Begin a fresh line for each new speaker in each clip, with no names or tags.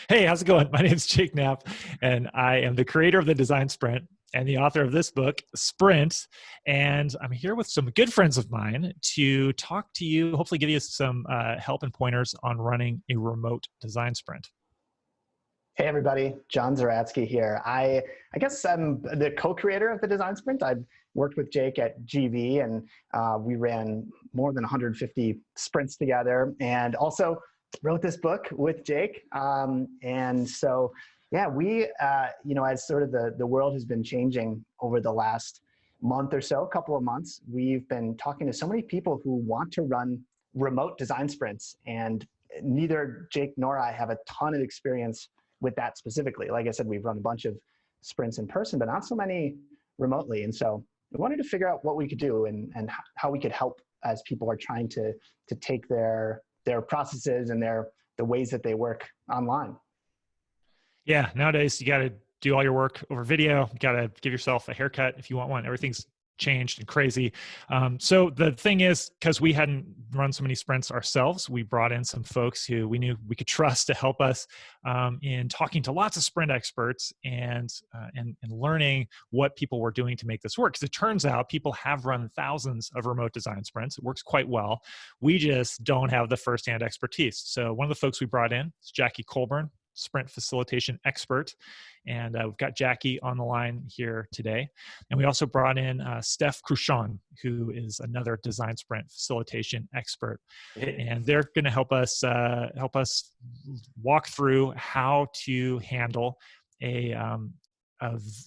Hey, how's it going? My name is Jake Knapp, and I am the creator of the Design Sprint and the author of this book, Sprint. And I'm here with some good friends of mine to talk to you, hopefully give you some help and pointers on running a remote design sprint.
Hey everybody, John Zaratsky here. I guess I'm the co-creator of the Design Sprint. I've worked with Jake at GV, and we ran more than 150 sprints together, and also wrote this book with Jake. And so, yeah, we, as sort of the world has been changing over the last month or so, couple of months, we've been talking to so many people who want to run remote design sprints, and neither Jake nor I have a ton of experience with that specifically. Like I said, we've run a bunch of sprints in person, but not so many remotely. And so we wanted to figure out what we could do and how we could help as people are trying to take their processes and the ways that they work online.
Yeah, nowadays you got to do all your work over video. You got to give yourself a haircut if you want one. Everything's changed and crazy. So the thing is, because we hadn't run so many sprints ourselves, we brought in some folks who we knew we could trust to help us in talking to lots of sprint experts and learning what people were doing to make this work. Because it turns out people have run thousands of remote design sprints. It works quite well. We just don't have the firsthand expertise. So one of the folks we brought in is Jackie Colburn, sprint facilitation expert. And we've got Jackie on the line here today. And we also brought in Steph Cruchon, who is another design sprint facilitation expert. And they're going to help us walk through how to handle a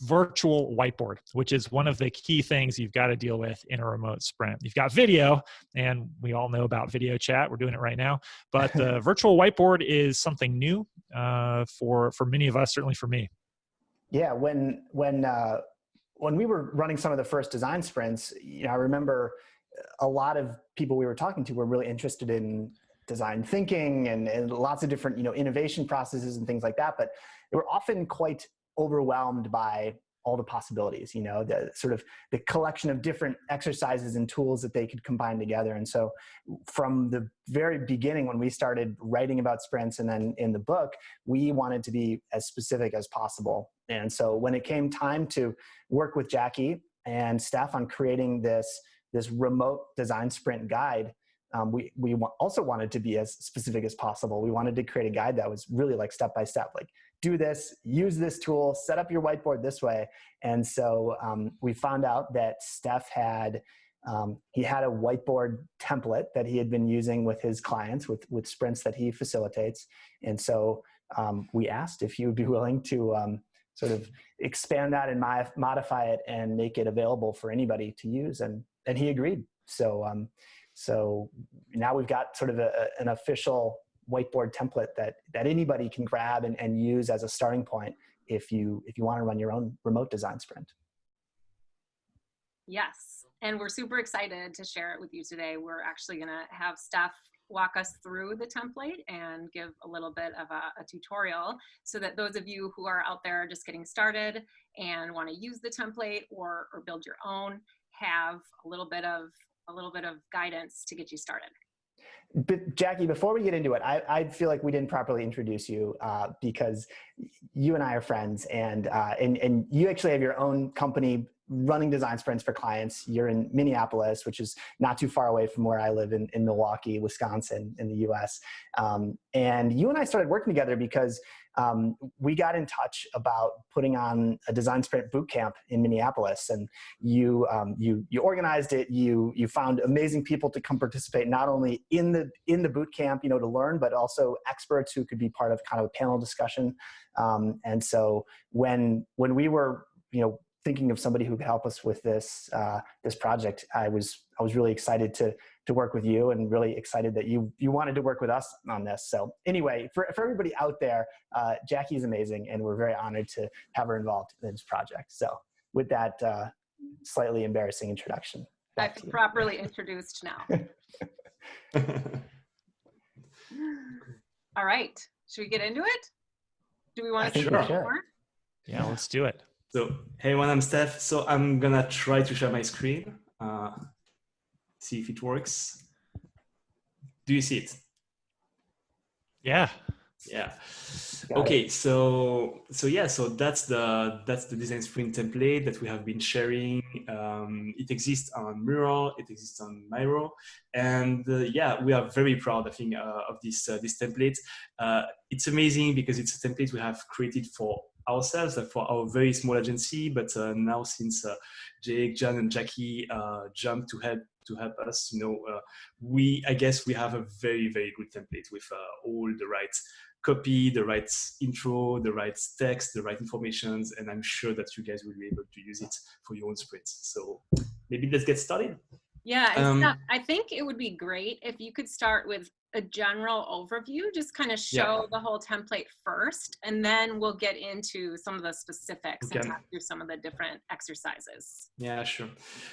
virtual whiteboard, which is one of the key things you've got to deal with in a remote sprint. You've got video, and we all know about video chat. We're doing it right now. But the virtual whiteboard is something new for many of us, certainly for me.
Yeah, when we were running some of the first design sprints, I remember a lot of people we were talking to were really interested in design thinking and lots of different innovation processes and things like that. But they were often quite overwhelmed by all the possibilities, the sort of the collection of different exercises and tools that they could combine together. And so from the very beginning, when we started writing about sprints and then in the book, we wanted to be as specific as possible. And so when it came time to work with Jackie and Steph on creating this remote design sprint guide, we also wanted to be as specific as possible. We wanted to create a guide that was really like step-by-step, like do this, use this tool, set up your whiteboard this way. And so we found out that Steph he had a whiteboard template that he had been using with his clients, with sprints that he facilitates. And so we asked if he would be willing to sort of expand that and modify it and make it available for anybody to use. And he agreed. So now we've got sort of an official whiteboard template that anybody can grab and use as a starting point if you want to run your own remote design sprint.
Yes, and we're super excited to share it with you today. We're actually going to have Steph walk us through the template and give a little bit of a tutorial so that those of you who are out there just getting started and want to use the template or build your own have a little bit of guidance to get you started.
But Jackie, before we get into it, I feel like we didn't properly introduce you because you and I are friends, and you actually have your own company running design sprints for clients. You're in Minneapolis, which is not too far away from where I live in Milwaukee, Wisconsin, in the U.S. And you and I started working together because we got in touch about putting on a design sprint boot camp in Minneapolis, and you organized it. You found amazing people to come participate, not only in the boot camp, to learn, but also experts who could be part of kind of a panel discussion. And so when we were thinking of somebody who could help us with this project, I was really excited to work with you, and really excited that you wanted to work with us on this. So anyway, for everybody out there, Jackie is amazing, and we're very honored to have her involved in this project. So with that slightly embarrassing introduction,
I've been properly introduced now. All right, should we get into it? Do we want to
say more?
Yeah, let's do it.
So, hey everyone, I'm Steph. So I'm gonna try to share my screen, see if it works. Do you see it?
Yeah,
Yeah.
Got
Okay.
it.
So that's the design sprint template that we have been sharing. It exists on Mural. It exists on Miro, and yeah, we are very proud, I think, of this template. It's amazing because it's a template we have created for ourselves, for our very small agency. But now, since Jake, John, and Jackie jumped to help us, I guess we have a very, very good template with all the right copy, the right intro, the right text, the right informations, and I'm sure that you guys will be able to use it for your own sprints. So maybe let's get started.
Yeah, and Steph, I think it would be great if you could start with a general overview, just kind of show the whole template first, and then we'll get into some of the specifics and talk through some of the different exercises.
Yeah, sure.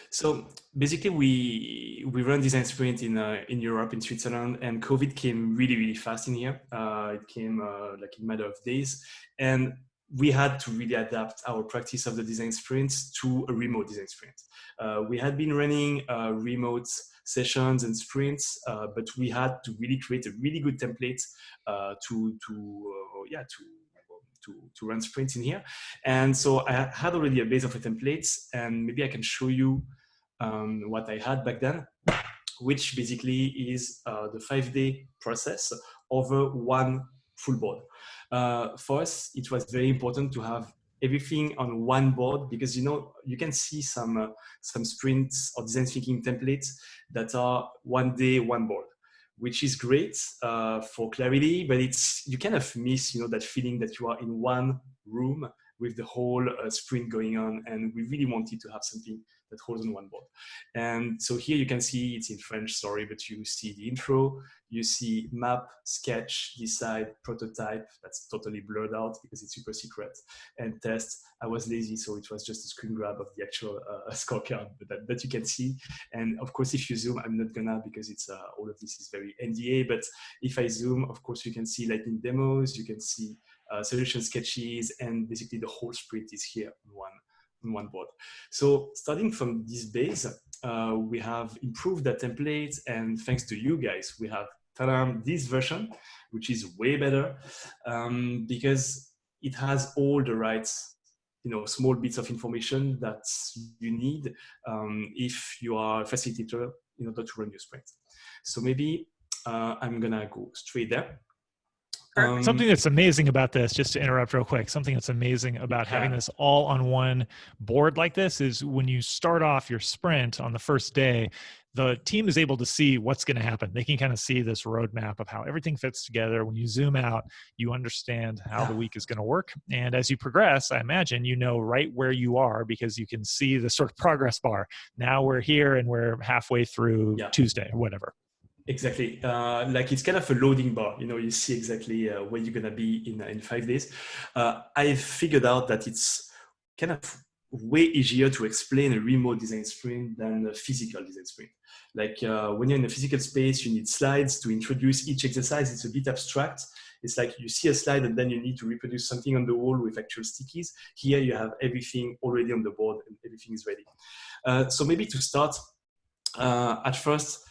So basically, we run design sprint in Europe, in Switzerland, and COVID came really, really fast in here. It came like in a matter of days, and we had to really adapt our practice of the design sprints to a remote design sprint. We had been running remote sessions and sprints, but we had to really create a really good template to run sprints in here. And so I had already a base of a template, and maybe I can show you what I had back then, which basically is the 5-day process over one full board. For us, it was very important to have everything on one board because you can see some sprints or design thinking templates that are 1 day, one board, which is great for clarity, but you kind of miss that feeling that you are in one room with the whole sprint going on, and we really wanted to have something that holds on one board. And so here you can see it's in French, sorry, but you see the intro, you see map, sketch, decide, prototype, that's totally blurred out because it's super secret, and test. I was lazy, so it was just a screen grab of the actual scorecard that you can see. And of course, if you zoom, I'm not gonna because it's all of this is very NDA, but if I zoom, of course, you can see lightning demos, you can see solution sketches, and basically the whole sprint is here on one board. So starting from this base, we have improved that template, and thanks to you guys, we have this version, which is way better because it has all the right small bits of information that you need if you are a facilitator in order to run your sprint. So maybe I'm gonna go straight there.
Something that's amazing about this, just to interrupt real quick, something that's amazing about having this all on one board like this is when you start off your sprint on the first day, the team is able to see what's going to happen. They can kind of see this roadmap of how everything fits together. When you zoom out, you understand how the week is going to work. And as you progress, I imagine you know right where you are because you can see the sort of progress bar. Now we're here and we're halfway through Tuesday or whatever.
Exactly. Like it's kind of a loading bar. You see exactly where you're going to be in 5 days. I figured out that it's kind of way easier to explain a remote design sprint than a physical design sprint. Like when you're in a physical space, you need slides to introduce each exercise. It's a bit abstract. It's like you see a slide and then you need to reproduce something on the wall with actual stickies. Here you have everything already on the board and everything is ready. So maybe to start, at first,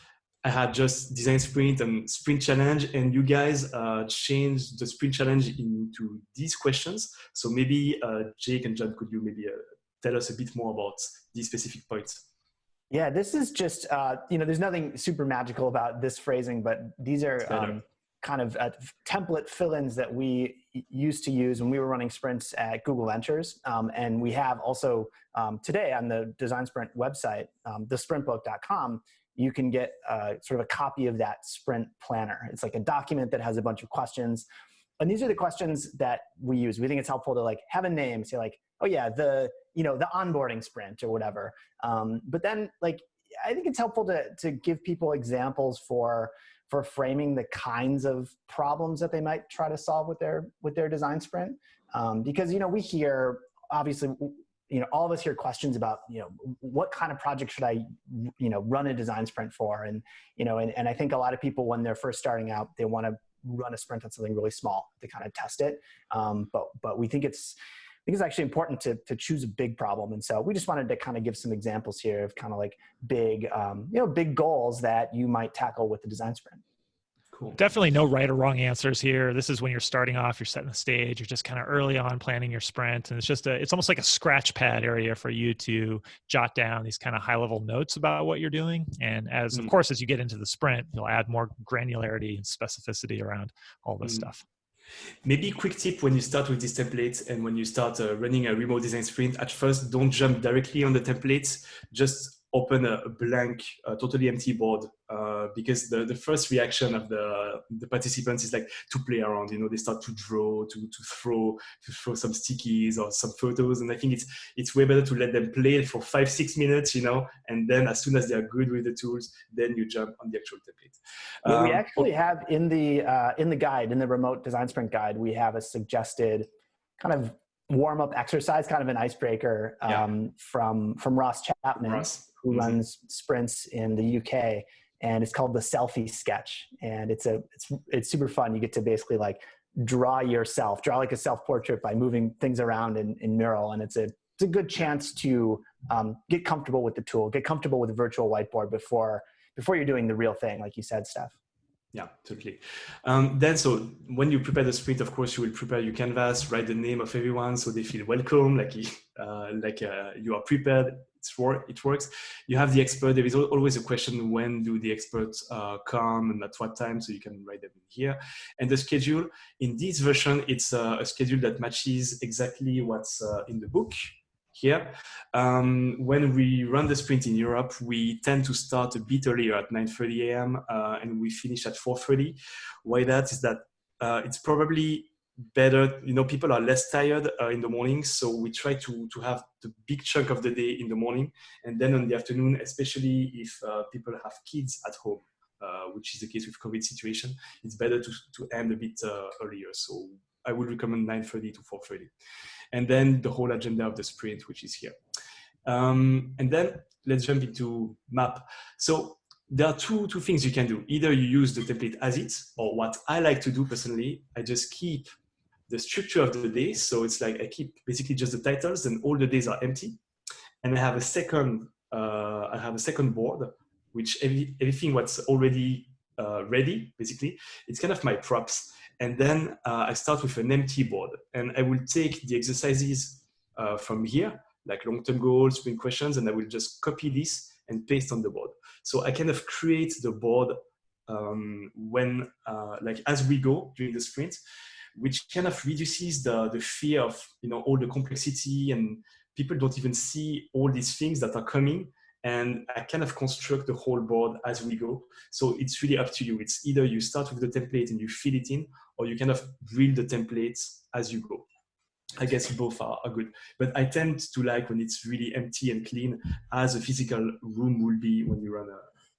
I had just design sprint and sprint challenge, and you guys changed the sprint challenge into these questions. So maybe Jake and John, could you maybe tell us a bit more about these specific points?
Yeah, this is just, there's nothing super magical about this phrasing, but these are kind of template fill-ins that we used to use when we were running sprints at Google Ventures. And we have also today on the Design Sprint website, thesprintbook.com, you can get sort of a copy of that sprint planner. It's like a document that has a bunch of questions. And these are the questions that we use. We think it's helpful to like have a name, say like, oh yeah, the onboarding sprint or whatever. But then like, I think it's helpful to give people examples for framing the kinds of problems that they might try to solve with their design sprint. Because, we hear, obviously, all of us hear questions about, what kind of project should I, run a design sprint for? And, and I think a lot of people, when they're first starting out, they want to run a sprint on something really small to kind of test it. But we think it's actually important to choose a big problem. And so we just wanted to kind of give some examples here of kind of like big, big goals that you might tackle with the design sprint.
Cool.
Definitely no right or wrong answers here. This is when you're starting off, you're setting the stage, you're just kind of early on planning your sprint. And it's almost like a scratch pad area for you to jot down these kind of high level notes about what you're doing. And of course, as you get into the sprint, you'll add more granularity and specificity around all this stuff.
Maybe a quick tip when you start with these templates and when you start running a remote design sprint, at first, don't jump directly on the templates. Just open a blank, totally empty board, because the first reaction of the participants is like to play around. They start to draw, to throw some stickies or some photos, and I think it's way better to let them play for 5-6 minutes, and then as soon as they are good with the tools, then you jump on the actual template.
We actually have in the guide, in the remote design sprint guide, we have a suggested kind of warm-up exercise, kind of an icebreaker from Ross Chapman, who runs sprints in the UK, and it's called the selfie sketch. And it's super fun. You get to basically like draw like a self-portrait by moving things around in Mural, and it's a good chance to get comfortable with the tool, get comfortable with the virtual whiteboard before you're doing the real thing, like you said, Steph.
Yeah, totally. Then, so when you prepare the sprint, of course, you will prepare your canvas, write the name of everyone so they feel welcome, like you are prepared. It works. You have the expert. There is always a question: when do the experts come and at what time? So you can write them in here. And the schedule in this version, it's a schedule that matches exactly what's in the book. Here, when we run the sprint in Europe, we tend to start a bit earlier at 9:30 a.m. And we finish at 4:30. Why that is that it's probably better, people are less tired in the morning, so we try to have the big chunk of the day in the morning, and then on the afternoon, especially if people have kids at home, which is the case with COVID situation, it's better to end a bit earlier. So I would recommend 9:30 to 4:30. And then the whole agenda of the sprint, which is here. And then let's jump into map. So there are two things you can do. Either you use the template as is, or what I like to do personally, I just keep the structure of the day. So it's like I keep basically just the titles, and all the days are empty. And I have a second board, which everything what's already ready, basically, it's kind of my props. And then I start with an empty board, and I will take the exercises from here, like long-term goals, sprint questions, and I will just copy this and paste on the board. So I kind of create the board as we go during the sprint, which kind of reduces the fear of all the complexity, and people don't even see all these things that are coming. And I kind of construct the whole board as we go. So it's really up to you. It's either you start with the template and you fill it in, or you kind of build the templates as you go. I guess both are good. But I tend to like when it's really empty and clean, as a physical room will be when you run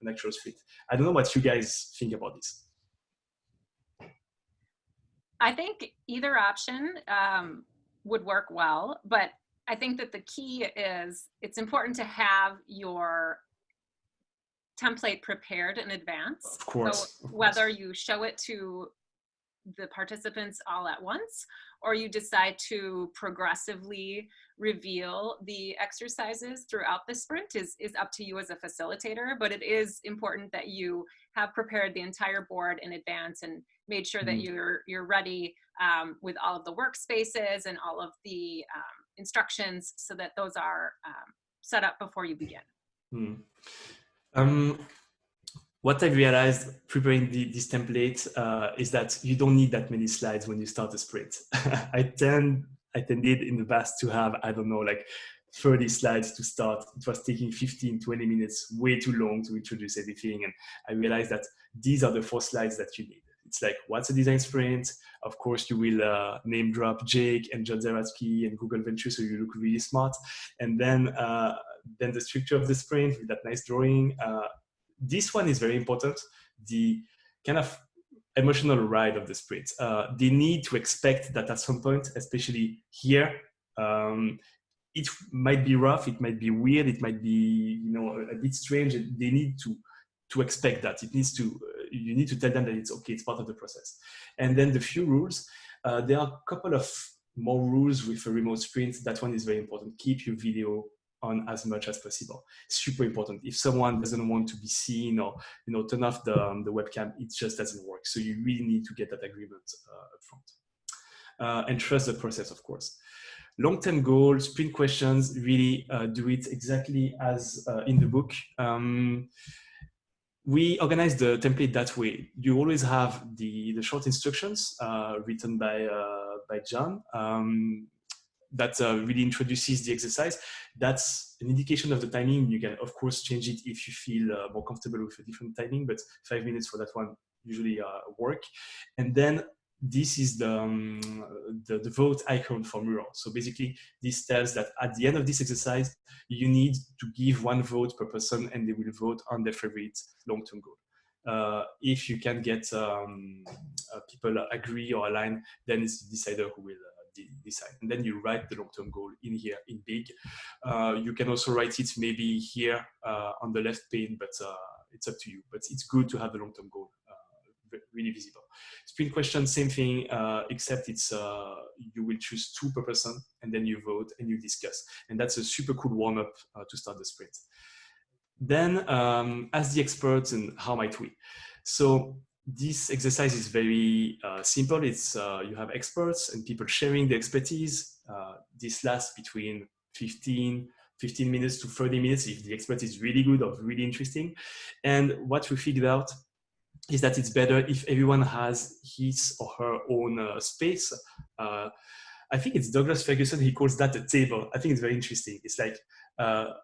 an actual sprint. I don't know what you guys think about this.
I think either option would work well, but I think that the key is it's important to have your template prepared in advance.
Of course.
So whether you show it to the participants all at once, or you decide to progressively reveal the exercises throughout the sprint is up to you as a facilitator. But it is important that you have prepared the entire board in advance and made sure that you're ready with all of the workspaces and all of the instructions, so that those are set up before you begin.
What I've realized preparing this template is that you don't need that many slides when you start a sprint. I tended in the past to have, 30 slides to start. It was taking 15, 20 minutes, way too long to introduce everything. And I realized that these are the 4 slides that you need. It's like, what's a design sprint? Of course, you will name drop Jake and John Zaratsky and Google Ventures, so you look really smart. And then the structure of the sprint with that nice drawing. This one is very important. The kind of emotional ride of the sprint. They need to expect that at some point, especially here, it might be rough, it might be weird, it might be a bit strange. They need to expect that. You need to tell them that it's okay, it's part of the process. And then the few rules, there are a couple of more rules with a remote sprint. That one is very important. Keep your video on as much as possible. Super important. If someone doesn't want to be seen or turn off the webcam, it just doesn't work. So you really need to get that agreement up front. And trust the process, of course. Long-term goals, sprint questions, really do it exactly as in the book. We organize the template that way. You always have the short instructions written by John that really introduces the exercise. That's an indication of the timing. You can, of course, change it if you feel more comfortable with a different timing, but 5 minutes for that one usually work. And then this is the vote icon for Mural. So basically, this tells that at the end of this exercise, you need to give 1 vote per person, and they will vote on their favorite long-term goal. If you can get people agree or align, then it's the decider who will decide. And then you write the long-term goal in here in big. You can also write it maybe here on the left pane, but it's up to you. But it's good to have the long-term goal really visible. Sprint question, same thing, except it's you will choose 2 per person, and then you vote and you discuss. And that's a super cool warm-up to start the sprint. Then as the experts, and how might we? So this exercise is very simple. It's you have experts and people sharing the expertise. This lasts between 15 minutes to 30 minutes if the expert is really good or really interesting. And what we figured out is that it's better if everyone has his or her own space. I think it's Douglas Ferguson, he calls that a table. I think it's very interesting. It's like,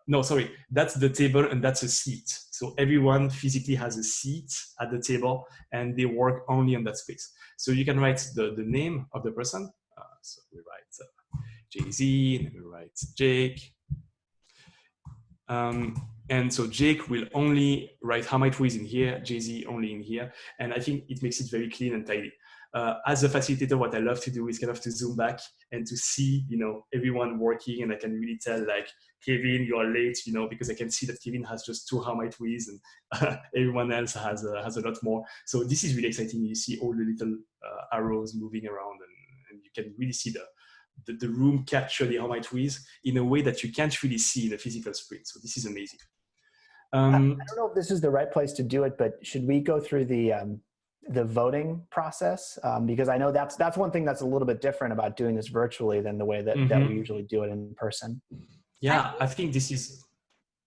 no, sorry, that's the table and that's a seat. So everyone physically has a seat at the table and they work only on that space. So you can write the name of the person. So we write Jay-Z, and we write Jake. And so Jake will only write how might we is in here, Jay-Z only in here. And I think it makes it very clean and tidy. As a facilitator, what I love to do is kind of to zoom back and to see, everyone working, and I can really tell, like, Kevin, you are late, because I can see that Kevin has just 2 how might we's and everyone else has a lot more. So this is really exciting. You see all the little arrows moving around, and you can really see the room capture the how might we's in a way that you can't really see in a physical sprint. So this is amazing.
I don't know if this is the right place to do it, but should we go through the voting process? Because I know that's one thing that's a little bit different about doing this virtually than the way that we usually do it in person.
Yeah, I think this is...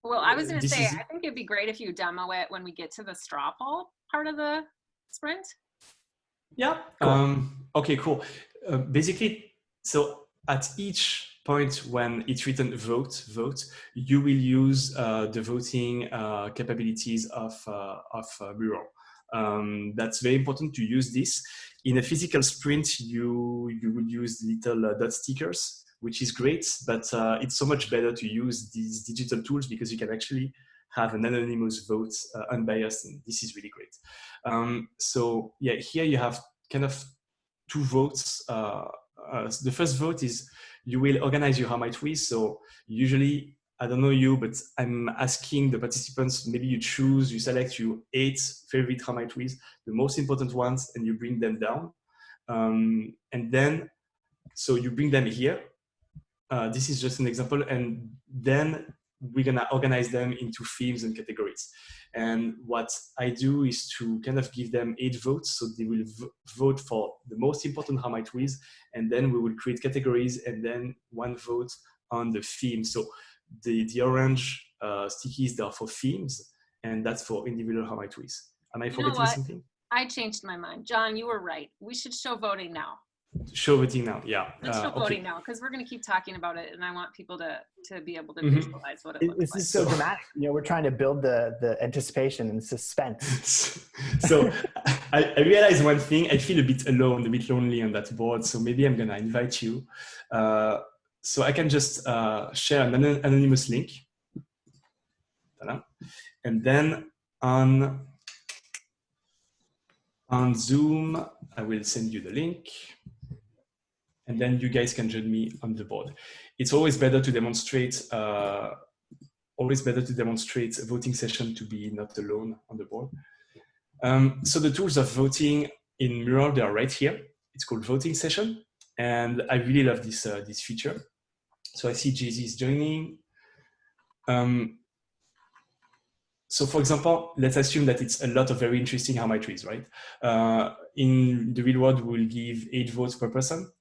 Well, I was going to say, I think it'd be great if you demo it when we get to the straw poll part of the sprint.
Yeah. Cool. Okay, cool. Basically, so at each point when it's written vote, you will use the voting capabilities of Mural. That's very important to use this. In a physical sprint, you would use little dot stickers, which is great, but it's so much better to use these digital tools because you can actually have an anonymous vote, unbiased, and this is really great. So yeah, here you have kind of 2 votes. The first vote is you will organize your how might we. So usually, I don't know you, but I'm asking the participants, maybe you select your 8 favorite how might we's, the most important ones, and you bring them down. And then, so you bring them here. This is just an example. And then we're gonna organize them into themes and categories. And what I do is to kind of give them 8 votes. So they will vote for the most important how might we's, and then we will create categories and then 1 vote on the theme. So the orange stickies, they are for themes, and that's for individual how might we's. Am I forgetting something?
I changed my mind. John, you were right. We should show voting now.
Show voting now, yeah.
Let's show voting now, because we're going to keep talking about it, and I want people to be able to visualize what it looks like.
This is so dramatic. We're trying to build the anticipation and suspense.
So I realized one thing. I feel a bit alone, a bit lonely on that board. So maybe I'm going to invite you. So I can just share an anonymous link. And then on Zoom, I will send you the link. And then you guys can join me on the board. It's always better to demonstrate a voting session to be not alone on the board. So the tools of voting in Mural, they are right here. It's called voting session. And I really love this feature. So I see Jay-Z is joining. So for example, let's assume that it's a lot of very interesting How My trees, right? In the real world, we'll give 8 votes per person.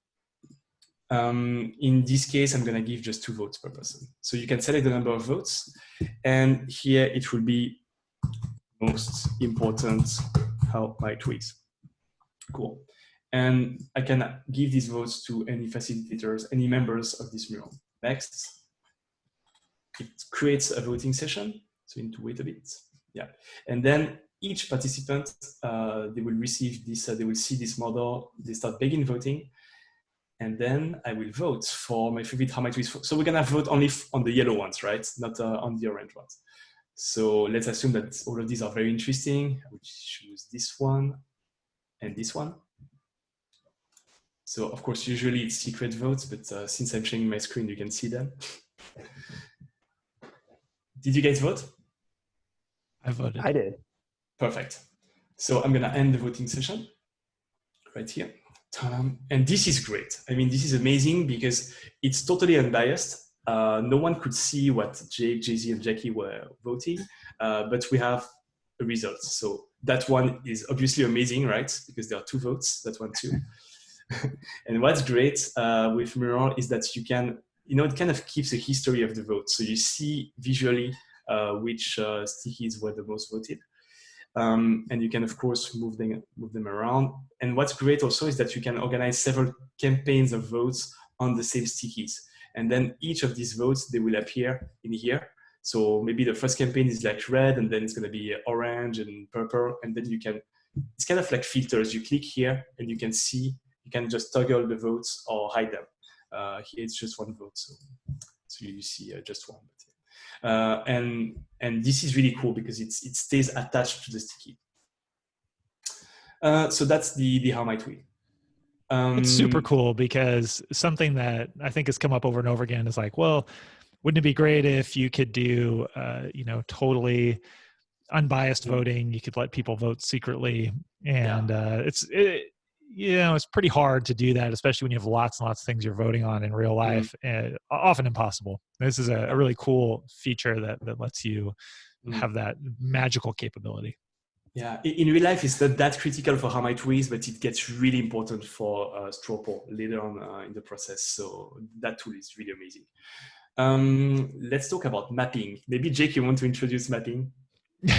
In this case, I'm gonna give just 2 votes per person. So you can select the number of votes, and here it will be most important How My trees. Cool. And I can give these votes to any facilitators, any members of this mural. Next. It creates a voting session, so you need to wait a bit. Yeah, and then each participant, they will receive this, they will see this model, they start begin voting, and then I will vote for my favorite How My trees. So we're gonna vote only on the yellow ones, right? Not on the orange ones. So let's assume that all of these are very interesting. I will choose this one and this one. So of course, usually it's secret votes, but since I'm sharing my screen, you can see them. Did you guys vote?
I voted.
I did.
Perfect. So I'm gonna end the voting session right here. And this is great. I mean, this is amazing because it's totally unbiased. No one could see what Jake, Jay-Z, and Jackie were voting, but we have a result. So that one is obviously amazing, right? Because there are 2 votes, that one too. And what's great with Mural is that you can, it kind of keeps a history of the vote. So you see visually which stickies were the most voted. And you can, of course, move them around. And what's great also is that you can organize several campaigns of votes on the same stickies. And then each of these votes, they will appear in here. So maybe the first campaign is like red, and then it's going to be orange and purple. And then you can, it's kind of like filters. You click here and you can see, you can just toggle the votes or hide them. Here it's just 1 vote. So you see just 1. And this is really cool because it stays attached to the sticky. So that's the How My tweet.
It's super cool because something that I think has come up over and over again is like, well, wouldn't it be great if you could do, totally unbiased voting? You could let people vote secretly, and it's pretty hard to do that, especially when you have lots and lots of things you're voting on in real life, and often impossible. This is a really cool feature that lets you have that magical capability.
Yeah, in real life, it's not that critical for How My tweets, but it gets really important for straw poll later on in the process. So that tool is really amazing. Let's talk about mapping. Maybe Jake, you want to introduce mapping?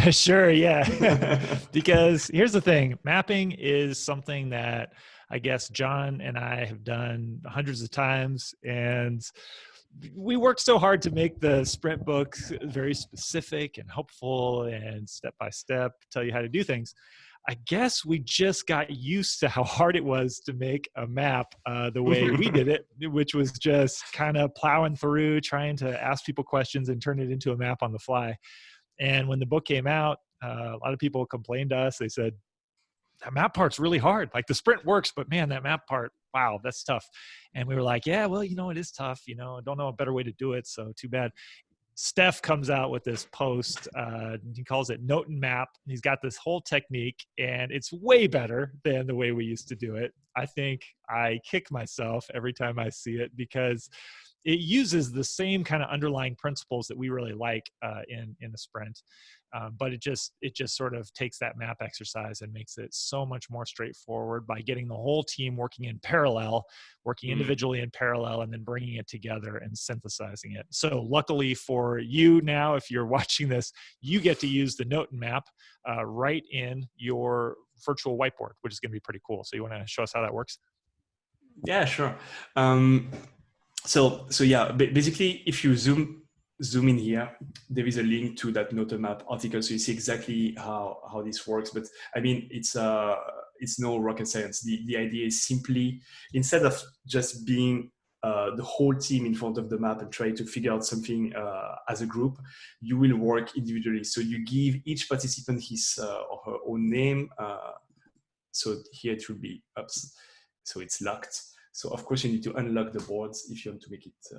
Sure, yeah. Because here's the thing, mapping is something that I guess John and I have done hundreds of times, and we worked so hard to make the sprint books very specific and helpful and step-by-step tell you how to do things. I guess we just got used to how hard it was to make a map the way we did it, which was just kind of plowing through, trying to ask people questions and turn it into a map on the fly. And when the book came out, a lot of people complained to us. They said, that map part's really hard. Like the sprint works, but man, that map part, wow, that's tough. And we were like, yeah, well, it is tough. I don't know a better way to do it. So too bad. Steph comes out with this post. He calls it Note and Map. He's got this whole technique, and it's way better than the way we used to do it. I think I kick myself every time I see it because it uses the same kind of underlying principles that we really like in a sprint. But it just sort of takes that map exercise and makes it so much more straightforward by getting the whole team working in parallel, working individually in parallel, and then bringing it together and synthesizing it. So luckily for you now, if you're watching this, you get to use the Note and Map right in your virtual whiteboard, which is going to be pretty cool. So you want to show us how that works?
Yeah, sure. So yeah, basically, if you zoom in here, there is a link to that Note and Map article, so you see exactly how this works. But I mean, it's no rocket science. The idea is simply, instead of just being the whole team in front of the map and try to figure out something as a group, you will work individually. So you give each participant his or her own name. So here it will be ups. So it's locked. So of course you need to unlock the boards if you want to make it to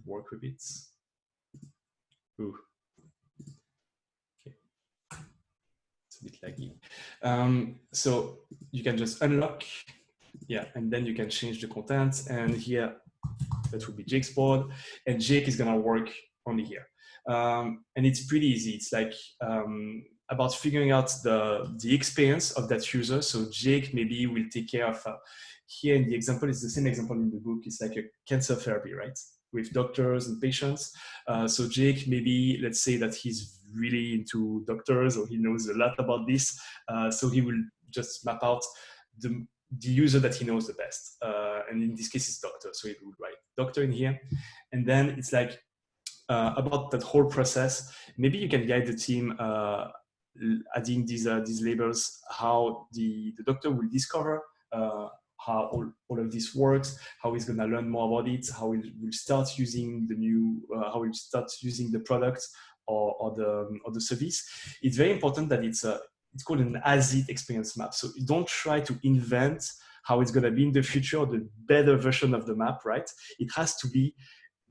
work with it. Ooh. Okay. It's a bit laggy. So you can just unlock, yeah, and then you can change the content. And here, that will be Jake's board, and Jake is gonna work only here. And it's pretty easy. It's like about figuring out the experience of that user. So Jake maybe will take care of, here in the example, it's the same example in the book. It's like a cancer therapy, right? With doctors and patients. So Jake, maybe let's say that he's really into doctors or he knows a lot about this. So he will just map out the user that he knows the best. And in this case, it's doctor. So he would write doctor in here. And then it's like about that whole process. Maybe you can guide the team adding these labels, how the doctor will discover how all of this works, how he's going to learn more about it, how he will start using the new, how he'll start using the product or the service. It's very important that it's called an as-it experience map. So you don't try to invent how it's going to be in the future, or the better version of the map, right? It has to be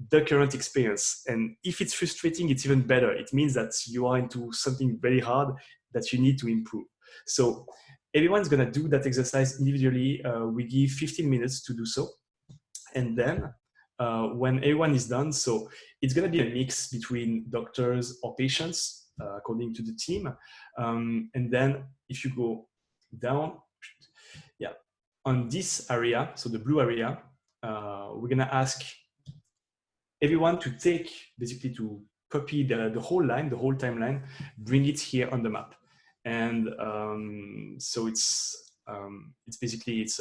the current experience. And if it's frustrating, it's even better. It means that you are into something very hard that you need to improve. So everyone's going to do that exercise individually. We give 15 minutes to do so. And then when everyone is done, so it's going to be a mix between doctors or patients, according to the team. And then if you go down, yeah, on this area, so the blue area, we're going to ask everyone to take, basically to copy the whole line, the whole timeline, bring it here on the map. And so it's basically, it's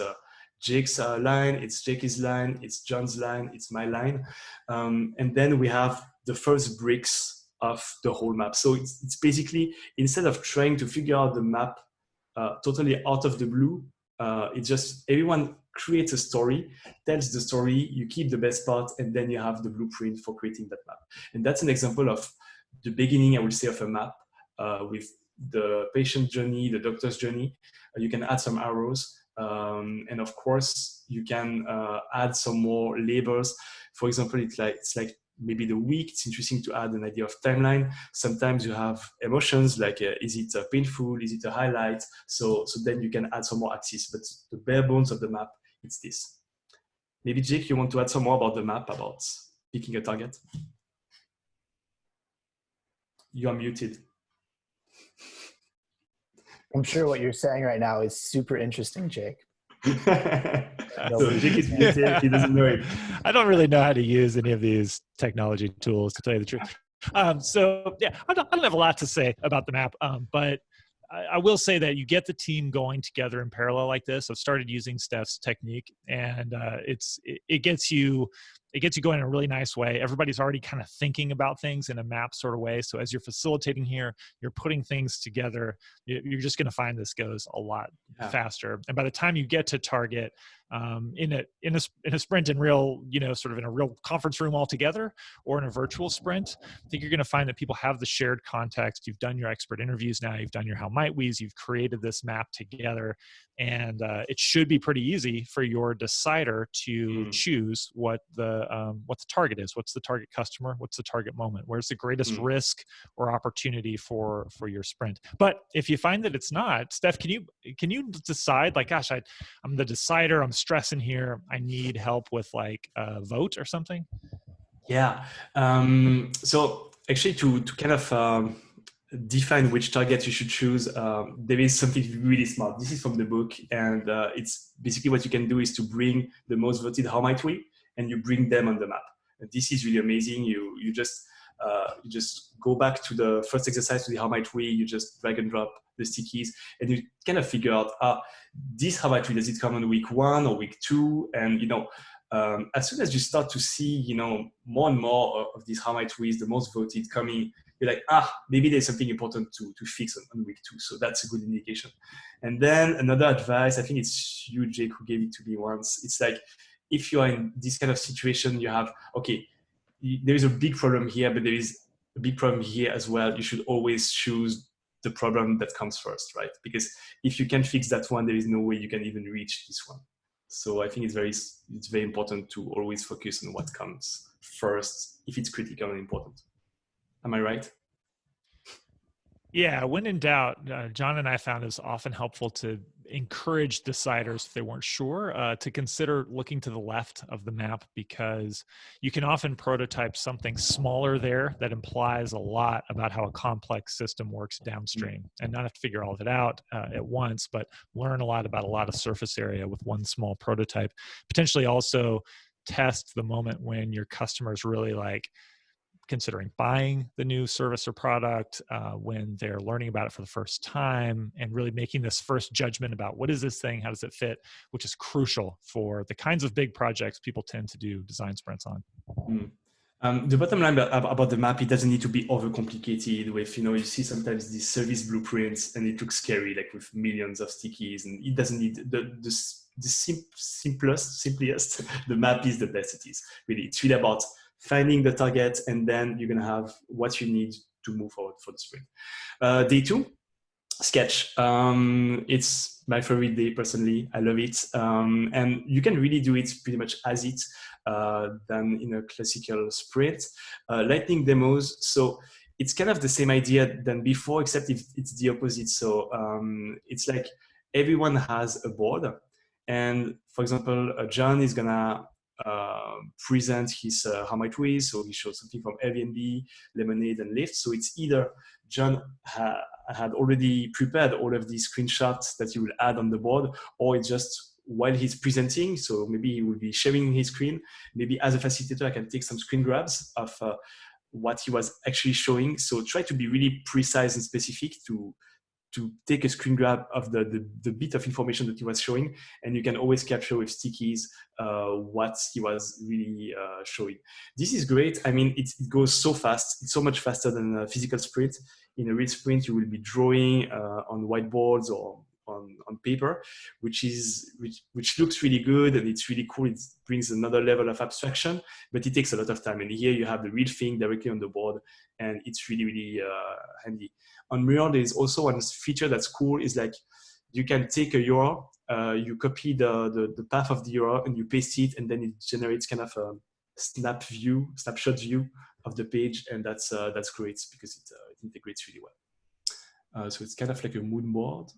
Jake's line, it's Jake's line, it's John's line, it's my line. And then we have the first bricks of the whole map. So it's basically, instead of trying to figure out the map totally out of the blue, it's just everyone creates a story, tells the story, you keep the best part, and then you have the blueprint for creating that map. And that's an example of the beginning, I would say, of a map with the patient journey, the doctor's journey. You can add some arrows. And of course, you can add some more labels. For example, it's like maybe the week. It's interesting to add an idea of timeline. Sometimes you have emotions, like is it painful? Is it a highlight? So then you can add some more axes. But the bare bones of the map, it's this. Maybe Jake, you want to add some more about the map, about picking a target? You are muted.
I'm sure what you're saying right now is super interesting, Jake.
So Jake is muted. He doesn't know it.
I don't really know how to use any of these technology tools, to tell you the truth. So yeah, I don't have a lot to say about the map, but I will say that you get the team going together in parallel like this. I've started using Steph's technique, and it gets you going in a really nice way. Everybody's already kind of thinking about things in a map sort of way. So as you're facilitating here, you're putting things together. You're just going to find this goes a lot faster. And by the time you get to target, in a sprint in real, sort of in a real conference room all together, or in a virtual sprint, I think you're going to find that people have the shared context. You've done your expert interviews now. You've done your how might we's. You've created this map together, and it should be pretty easy for your decider to choose what the target is. What's the target customer? What's the target moment? Where's the greatest risk or opportunity for your sprint? But if you find that it's not, Steph, can you decide, like, gosh, I'm the decider, I'm stressing here, I need help with like a vote or something?
Yeah. So actually, to kind of define which target you should choose, there is something really smart. This is from the book, and it's basically what you can do is to bring the most voted how might we, and you bring them on the map. And this is really amazing. You just go back to the first exercise, to the how might we. You just drag and drop the stickies, and you kind of figure out this how might we, does it come on week 1 or week 2? And as soon as you start to see more and more of these how might we's, the most voted coming, you're like, maybe there's something important to fix on week 2. So that's a good indication. And then another advice, I think it's you, Jake, who gave it to me once. It's like, if you are in this kind of situation, you have, okay, there is a big problem here, but there is a big problem here as well. You should always choose the problem that comes first, right? Because if you can fix that one, there is no way you can even reach this one. So I think it's very important to always focus on what comes first, if it's critical and important. Am I right?
Yeah, when in doubt, John and I found it's often helpful to encourage deciders, if they weren't sure, to consider looking to the left of the map, because you can often prototype something smaller there that implies a lot about how a complex system works downstream, and not have to figure all of it out at once, but learn a lot about a lot of surface area with one small prototype. Potentially also test the moment when your customers really like considering buying the new service or product, when they're learning about it for the first time, and really making this first judgment about what is this thing, how does it fit, which is crucial for the kinds of big projects people tend to do design sprints on.
The bottom line about the map, it doesn't need to be overcomplicated with, you see sometimes these service blueprints and it looks scary, like with millions of stickies, and it doesn't need the simplest, the map is the best it is. Really, it's really about finding the target, and then you're gonna have what you need to move forward for the sprint. Day 2, sketch. It's my favorite day personally. I love it, and you can really do it pretty much as it than in a classical sprint. Lightning demos. So it's kind of the same idea than before, except it's the opposite. So it's like everyone has a board, and for example, John is gonna present his how much weight. So he shows something from Airbnb, Lemonade, and Lyft. So it's either John had already prepared all of these screenshots that he will add on the board, or it's just while he's presenting. So maybe he will be sharing his screen. Maybe as a facilitator, I can take some screen grabs of what he was actually showing. So try to be really precise and specific to take a screen grab of the bit of information that he was showing, and you can always capture with stickies what he was really showing. This is great. I mean, it goes so fast. It's so much faster than a physical sprint. In a real sprint, you will be drawing on whiteboards or on paper, which looks really good, and it's really cool. It brings another level of abstraction, but it takes a lot of time. And here you have the real thing directly on the board, and it's really, really handy. On Mural, there is also one feature that's cool, is like you can take a URL, you copy the path of the URL, and you paste it, and then it generates kind of a snapshot view of the page, and that's great because it integrates really well. So it's kind of like a mood board.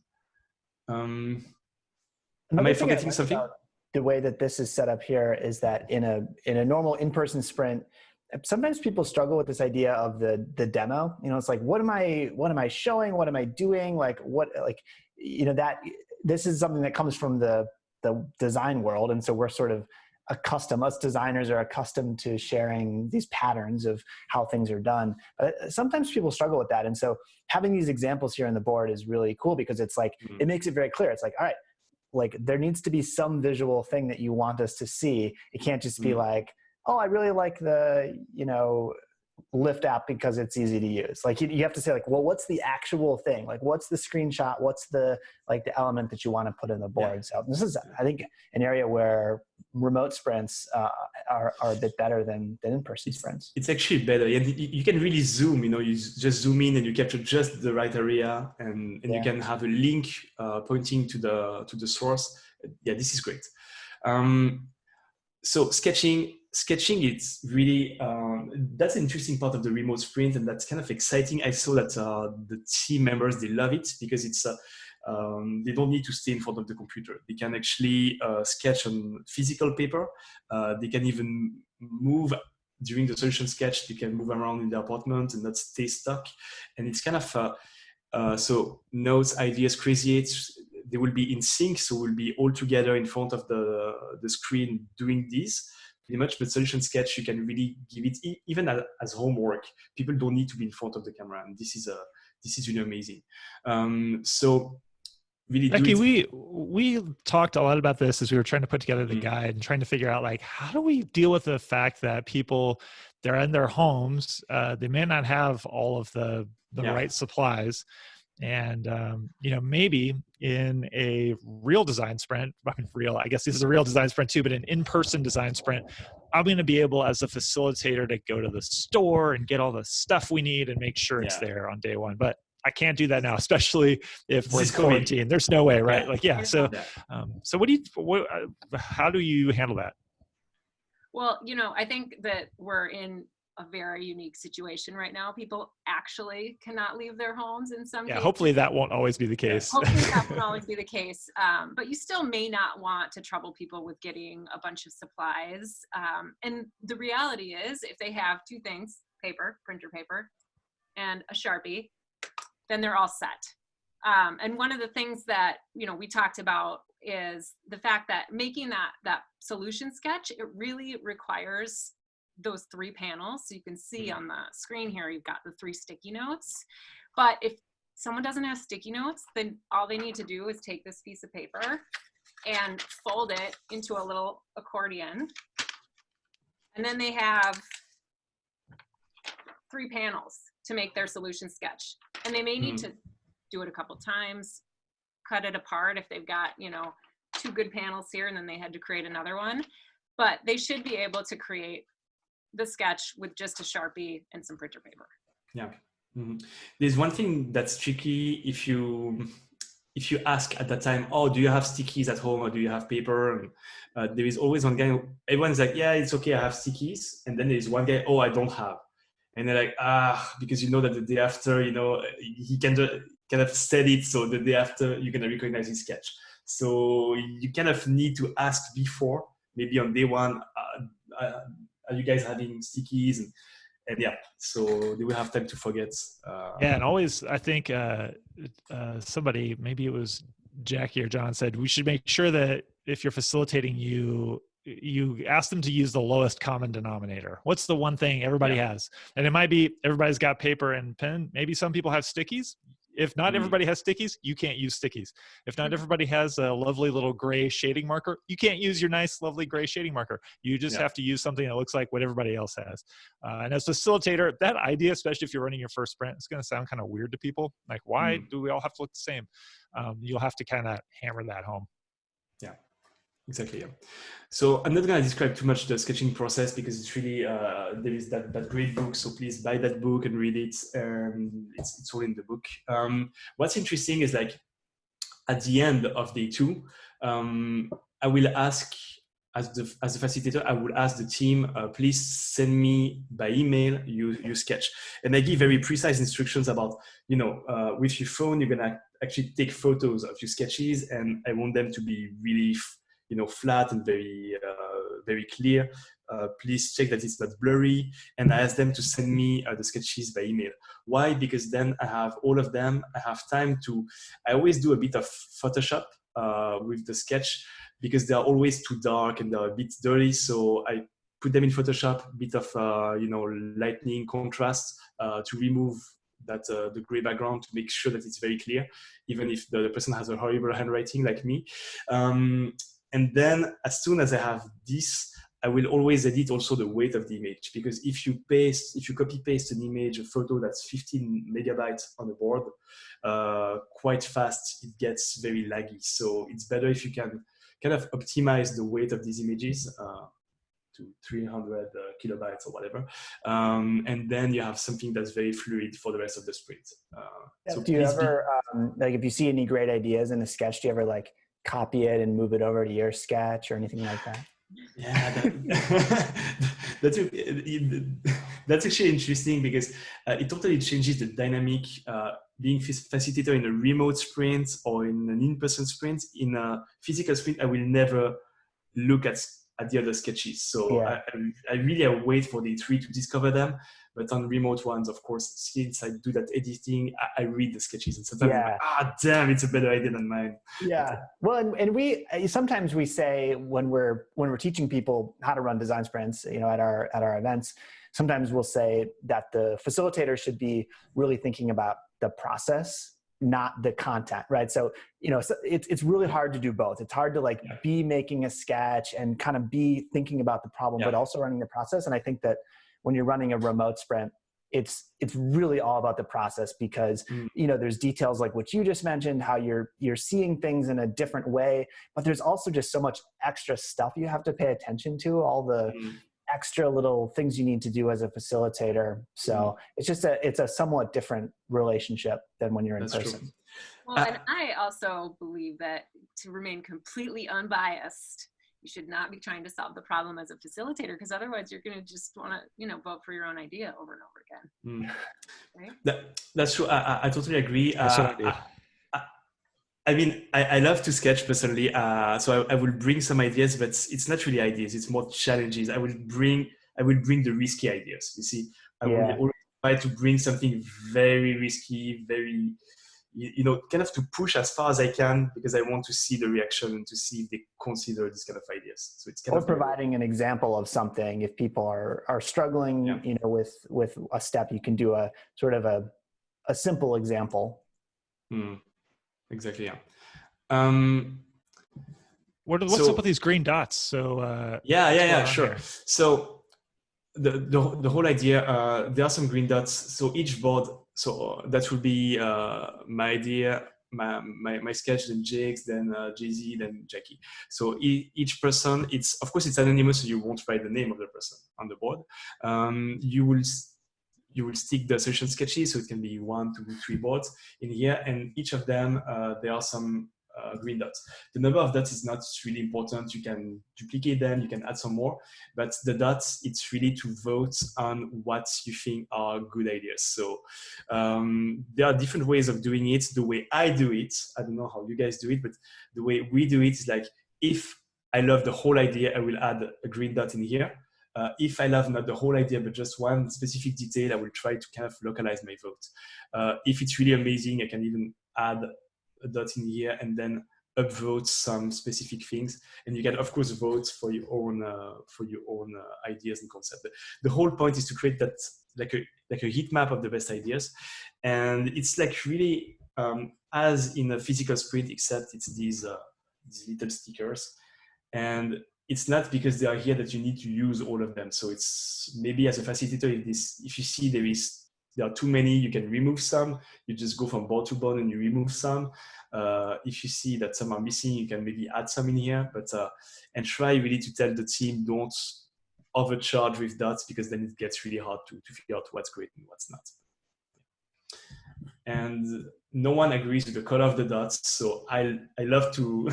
Am I forgetting something?
The way that this is set up here is that in a normal in-person sprint, sometimes people struggle with this idea of the demo. It's like, what am I showing? What am I doing? That this is something that comes from the design world, and so we're sort of accustomed. Us designers are accustomed to sharing these patterns of how things are done. But sometimes people struggle with that, and so having these examples here on the board is really cool because it's like it makes it very clear. It's like, all right, like there needs to be some visual thing that you want us to see. It can't just be like, oh, I really like the, Lyft app because it's easy to use. Like you have to say like, well, what's the actual thing? Like what's the screenshot? What's the element that you want to put in the board? Yeah. So this is, I think, an area where remote sprints are a bit better than in-person sprints.
It's actually better. And you can really zoom, you just zoom in and you capture just the right area, and you can have a link pointing to the source. Yeah, this is great. So sketching, it's really, that's an interesting part of the remote sprint, and that's kind of exciting. I saw that the team members, they love it because it's, they don't need to stay in front of the computer. They can actually sketch on physical paper. They can even move during the solution sketch. They can move around in the apartment and not stay stuck. And it's kind of, so notes, ideas, crazy eights, they will be in sync. So we'll be all together in front of the screen doing this. Pretty much, but solution sketch, you can really give it even as homework. People don't need to be in front of the camera, and this is really amazing. So really,
Becky, we talked a lot about this as we were trying to put together the guide and trying to figure out like, how do we deal with the fact that people, they're in their homes, they may not have all of the right supplies. And, maybe in a real design sprint, I guess this is a real design sprint too, but an in-person design sprint, I'm going to be able as a facilitator to go to the store and get all the stuff we need and make sure it's there on day one. But I can't do that now, especially if we're in quarantine. There's no way, right? So how do you handle that?
Well, I think that we're in a very unique situation right now. People actually cannot leave their homes in some cases.
Hopefully that won't always be the case.
Hopefully that won't always be the case. But you still may not want to trouble people with getting a bunch of supplies. And the reality is, if they have two things, paper, printer paper, and a Sharpie, then they're all set. And one of the things that, we talked about is the fact that making that solution sketch, it really requires those 3 panels. So you can see on the screen here, you've got the 3 sticky notes. But if someone doesn't have sticky notes, then all they need to do is take this piece of paper and fold it into a little accordion. And then they have 3 panels to make their solution sketch. And they may need to do it a couple times, cut it apart if they've got, 2 good panels here and then they had to create another one. But they should be able to create the sketch with just a Sharpie and some printer paper.
Yeah. There's one thing that's tricky if you ask at that time, oh, do you have stickies at home or do you have paper? And there is always one guy, everyone's like, yeah, it's okay, I have stickies. And then there's one guy, oh, I don't have. And they're like, because that the day after, he can kind of said it. So the day after, you're going to recognize his sketch. So you kind of need to ask before, maybe on day one, are you guys having stickies? And yeah, so they will have time to forget.
And always, I think somebody, maybe it was Jackie or John, said we should make sure that if you're facilitating, you ask them to use the lowest common denominator. What's the one thing everybody has? And it might be everybody's got paper and pen. Maybe some people have stickies. If not everybody has stickies, you can't use stickies. If not everybody has a lovely little gray shading marker, you can't use your nice, lovely gray shading marker. You just have to use something that looks like what everybody else has. And as a facilitator, that idea, especially if you're running your first sprint, it's going to sound kind of weird to people. Like, why do we all have to look the same? You'll have to kind of hammer that home.
Yeah. Exactly. Yeah. So I'm not going to describe too much the sketching process because it's really there is that great book. So please buy that book and read it. It's all in the book. What's interesting is like at the end of day 2, I will ask as the facilitator, I would ask the team, please send me by email your sketch, and I give very precise instructions about with your phone you're gonna actually take photos of your sketches, and I want them to be really flat and very very clear. Please check that it's not blurry, and I ask them to send me the sketches by email. Why? Because then I have all of them. I have time to. I always do a bit of Photoshop with the sketch because they are always too dark and they're a bit dirty. So I put them in Photoshop, a bit of lightning contrast to remove that the gray background to make sure that it's very clear, even if the person has a horrible handwriting like me. And then as soon as I have this, I will always edit also the weight of the image, because if you copy paste an image, a photo that's 15 megabytes on the board, quite fast, it gets very laggy. So it's better if you can kind of optimize the weight of these images to 300 kilobytes or whatever. And then you have something that's very fluid for the rest of the sprint. So
do you ever, like if you see any great ideas in a sketch, do you ever like copy it and move it over to your sketch or anything like that?
Yeah, that's actually interesting because it totally changes the dynamic. Being facilitator in a remote sprint or in an in-person sprint, in a physical sprint, I will never look at the other sketches. So yeah. I really wait for the 3 to discover them. But on remote ones, of course, since I do that editing, I read the sketches, and sometimes I'm like, damn, it's a better idea than mine.
Yeah. Well, and we sometimes we say when we're teaching people how to run design sprints, at our events, sometimes we'll say that the facilitator should be really thinking about the process, not the content, right? So, it's really hard to do both. It's hard to be making a sketch and kind of be thinking about the problem, but also running the process. And I think that when you're running a remote sprint, it's really all about the process, because there's details like what you just mentioned, how you're seeing things in a different way, but there's also just so much extra stuff you have to pay attention to, all the extra little things you need to do as a facilitator. So it's a somewhat different relationship than when you're in person.
True. Well, and I also believe that to remain completely unbiased, You should not be trying to solve the problem as a facilitator, because otherwise you're going to just want to, vote for your own idea over and over again. Right?
That's true. I totally agree.
That's what I do.
I mean, I love to sketch personally. So I will bring some ideas, but it's not really ideas. It's more challenges. I will bring the risky ideas. You see, I will always try to bring something very risky, very, kind of to push as far as I can, because I want to see the reaction and to see if they consider this kind of ideas. So it's kind of
providing an example of something. If people are struggling, with a step, you can do a sort of a simple example.
Exactly. Yeah.
What's up with these green dots? So
sure.
Here?
So the whole idea, there are some green dots. So each board, so that will be my idea, my sketch, then Jake's, then Jay-Z, then Jackie. So each person, it's anonymous, so you won't write the name of the person on the board. You will stick the solution sketches, so it can be 1, 2, 3 boards in here, and each of them there are some green dots. The number of dots is not really important. You can duplicate them, you can add some more, but the dots, it's really to vote on what you think are good ideas. So there are different ways of doing it. The way I do it, I don't know how you guys do it, but the way we do it is like, if I love the whole idea, I will add a green dot in here. If I love not the whole idea, but just one specific detail, I will try to kind of localize my vote. If it's really amazing, I can even add a dot in here and then upvote some specific things. And you can, of course, vote for your own ideas and concept. The whole point is to create that like a heat map of the best ideas. And it's like really as in a physical sprint, except it's these little stickers. And it's not because they are here that you need to use all of them. So it's maybe as a facilitator, if you see there are too many, you can remove some. You just go from board to board and you remove some. If you see that some are missing, you can maybe add some in here. But and try really to tell the team, don't overcharge with dots, because then it gets really hard to figure out what's great and what's not. And no one agrees with the color of the dots, so I love to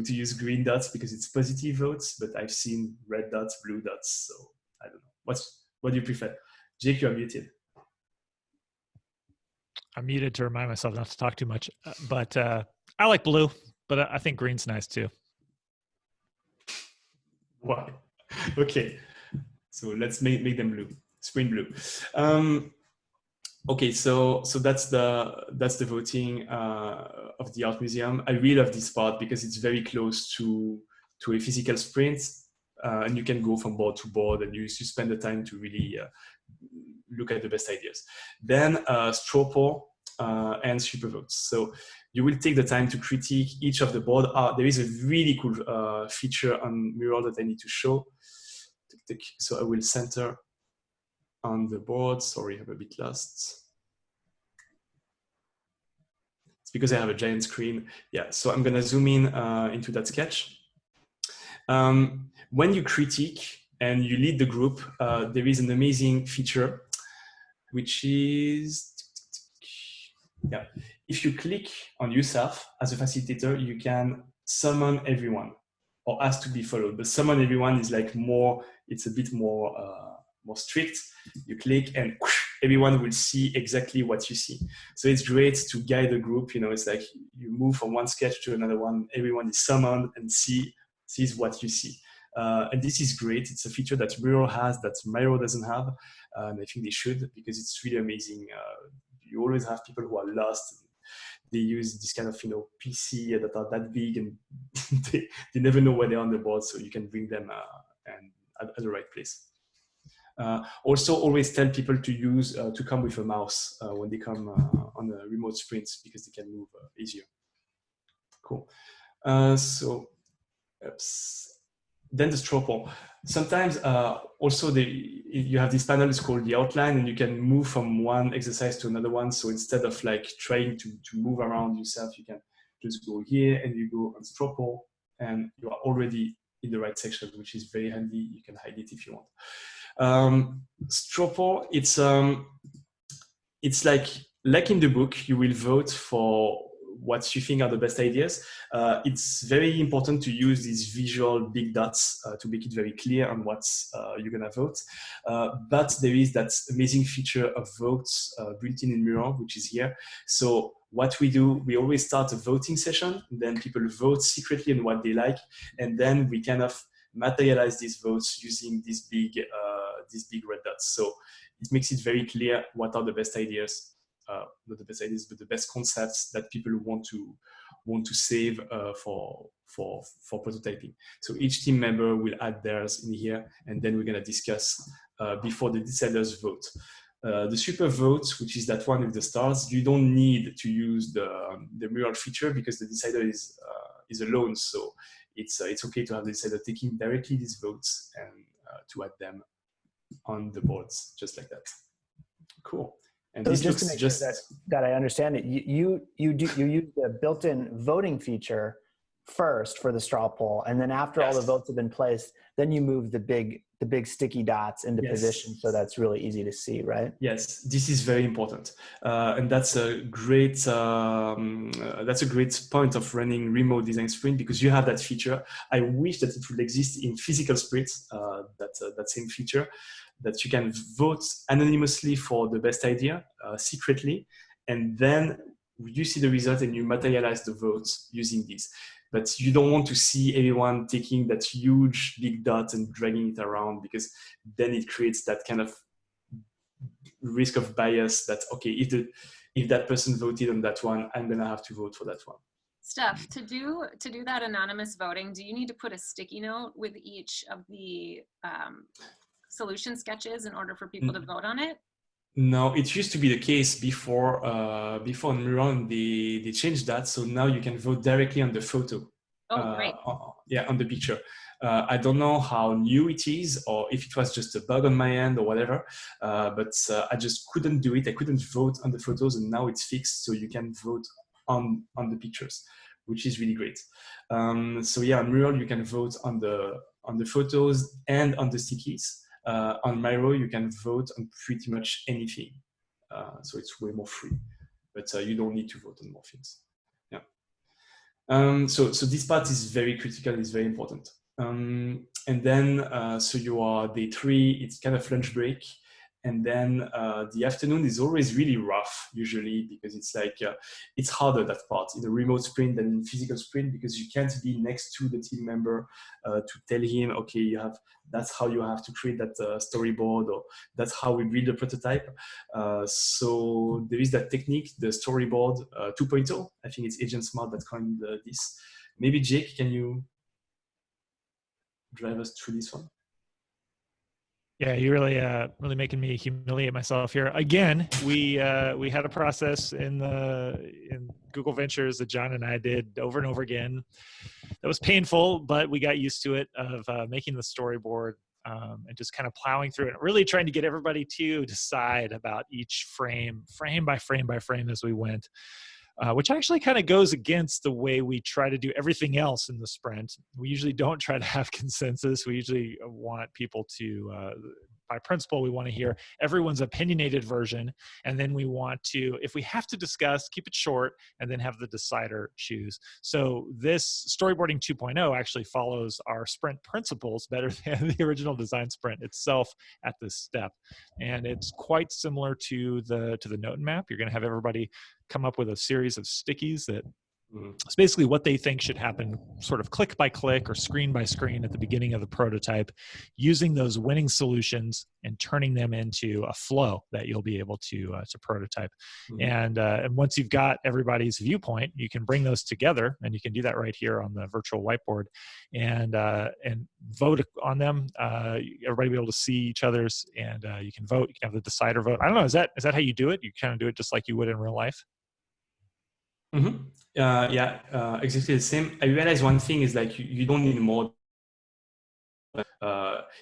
use green dots because it's positive votes, but I've seen red dots, blue dots, so I don't know. What do you prefer? Jake, you're muted.
I'm muted to remind myself not to talk too much, but I like blue, but I think green's nice too.
Why? Okay, so let's make them blue, screen blue. Okay, so that's the voting of the art museum. I really love this part because it's very close to a physical sprint, and you can go from board to board, and you spend the time to really look at the best ideas. Then straw poll and super votes. So you will take the time to critique each of the board. There is a really cool feature on Mural that I need to show. So I will center on the board. Sorry, I'm a bit lost. It's because I have a giant screen. Yeah, so I'm gonna zoom in into that sketch. When you critique and you lead the group, there is an amazing feature, which is, yeah, if you click on yourself as a facilitator, you can summon everyone or ask to be followed. But summon everyone is like more, it's a bit more strict. You click and everyone will see exactly what you see. So it's great to guide the group. You know, it's like you move from one sketch to another one, everyone is summoned and sees what you see. And this is great. It's a feature that Mural has that Miro doesn't have. And I think they should, because it's really amazing. You always have people who are lost. They use this kind of, PC that are that big, and they never know where they are on the board. So you can bring them and at the right place. Also, always tell people to come with a mouse when they come on a remote sprint, because they can move easier. Cool. Then the straw poll. Sometimes also you have this panel, it's called the outline, and you can move from one exercise to another one. So instead of like trying to move around yourself, you can just go here and you go on straw poll, and you are already in the right section, which is very handy. You can hide it if you want. Straw poll, it's like in the book, you will vote for what you think are the best ideas. It's very important to use these visual big dots to make it very clear on what you're gonna vote. But there is that amazing feature of votes built in Mural, which is here. So what we do, we always start a voting session, then people vote secretly on what they like, and then we kind of materialize these votes using these big red dots. So it makes it very clear what are the best ideas, not the best ideas, but the best concepts that people want to save for prototyping. So each team member will add theirs in here, and then we're gonna discuss before the deciders vote. The super vote, which is that one with the stars, you don't need to use the mural feature because the decider is alone. So it's okay to have the decider taking directly these votes and to add them on the boards, just like that. Cool. And
so
this
just
looks
to make sure that I understand it, you use the built-in voting feature first for the straw poll, and then after all the votes have been placed, then you move the big sticky dots into position, so that's really easy to see, right?
Yes, this is very important, and that's a great point of running remote design sprint, because you have that feature. I wish that it would exist in physical sprints. That same feature, that you can vote anonymously for the best idea secretly, and then you see the result and you materialize the votes using this. But you don't want to see everyone taking that huge big dot and dragging it around, because then it creates that kind of risk of bias that, okay, if that person voted on that one, I'm gonna have to vote for that one.
Steph, to do that anonymous voting, do you need to put a sticky note with each of the solution sketches in order for people to vote on it?
No, it used to be the case before on Mural, they changed that, so now you can vote directly on the photo.
Oh, great.
On the picture. I don't know how new it is, or if it was just a bug on my end or whatever, but I just couldn't do it. I couldn't vote on the photos, and now it's fixed, so you can vote on the pictures, which is really great. So yeah, on Mural you can vote on the photos and on the stickies. On Miro, you can vote on pretty much anything. So it's way more free, but you don't need to vote on more things. Yeah. So this part is very critical, it's very important. And then, so you are day 3, it's kind of lunch break. And then the afternoon is always really rough, usually, because it's like, it's harder, that part, in a remote sprint than in physical sprint, because you can't be next to the team member to tell him, okay, that's how you have to create that storyboard, or that's how we build a prototype. So there is that technique, the storyboard 2.0. I think it's Agent Smart that coined this. Maybe Jake, can you drive us through this one?
Yeah, you're really making me humiliate myself here. Again, we had a process in Google Ventures that John and I did over and over again. That was painful, but we got used to it, of making the storyboard and just kind of plowing through it, really trying to get everybody to decide about each frame by frame as we went. Which actually kind of goes against the way we try to do everything else in the sprint. We usually don't try to have consensus. We usually want people to, by principle, we want to hear everyone's opinionated version. And then we want to, if we have to discuss, keep it short, and then have the decider choose. So this Storyboarding 2.0 actually follows our sprint principles better than the original design sprint itself at this step. And it's quite similar to the note and map. You're going to have everybody come up with a series of stickies that it's basically what they think should happen, sort of click by click or screen by screen at the beginning of the prototype, using those winning solutions and turning them into a flow that you'll be able to prototype. And once you've got everybody's viewpoint, you can bring those together, and you can do that right here on the virtual whiteboard, and vote on them. Everybody will be able to see each other's, and you can vote. You can have the decider vote. I don't know. Is that how you do it? You kind of do it just like you would in real life?
Exactly the same. I realized one thing is like you don't need more.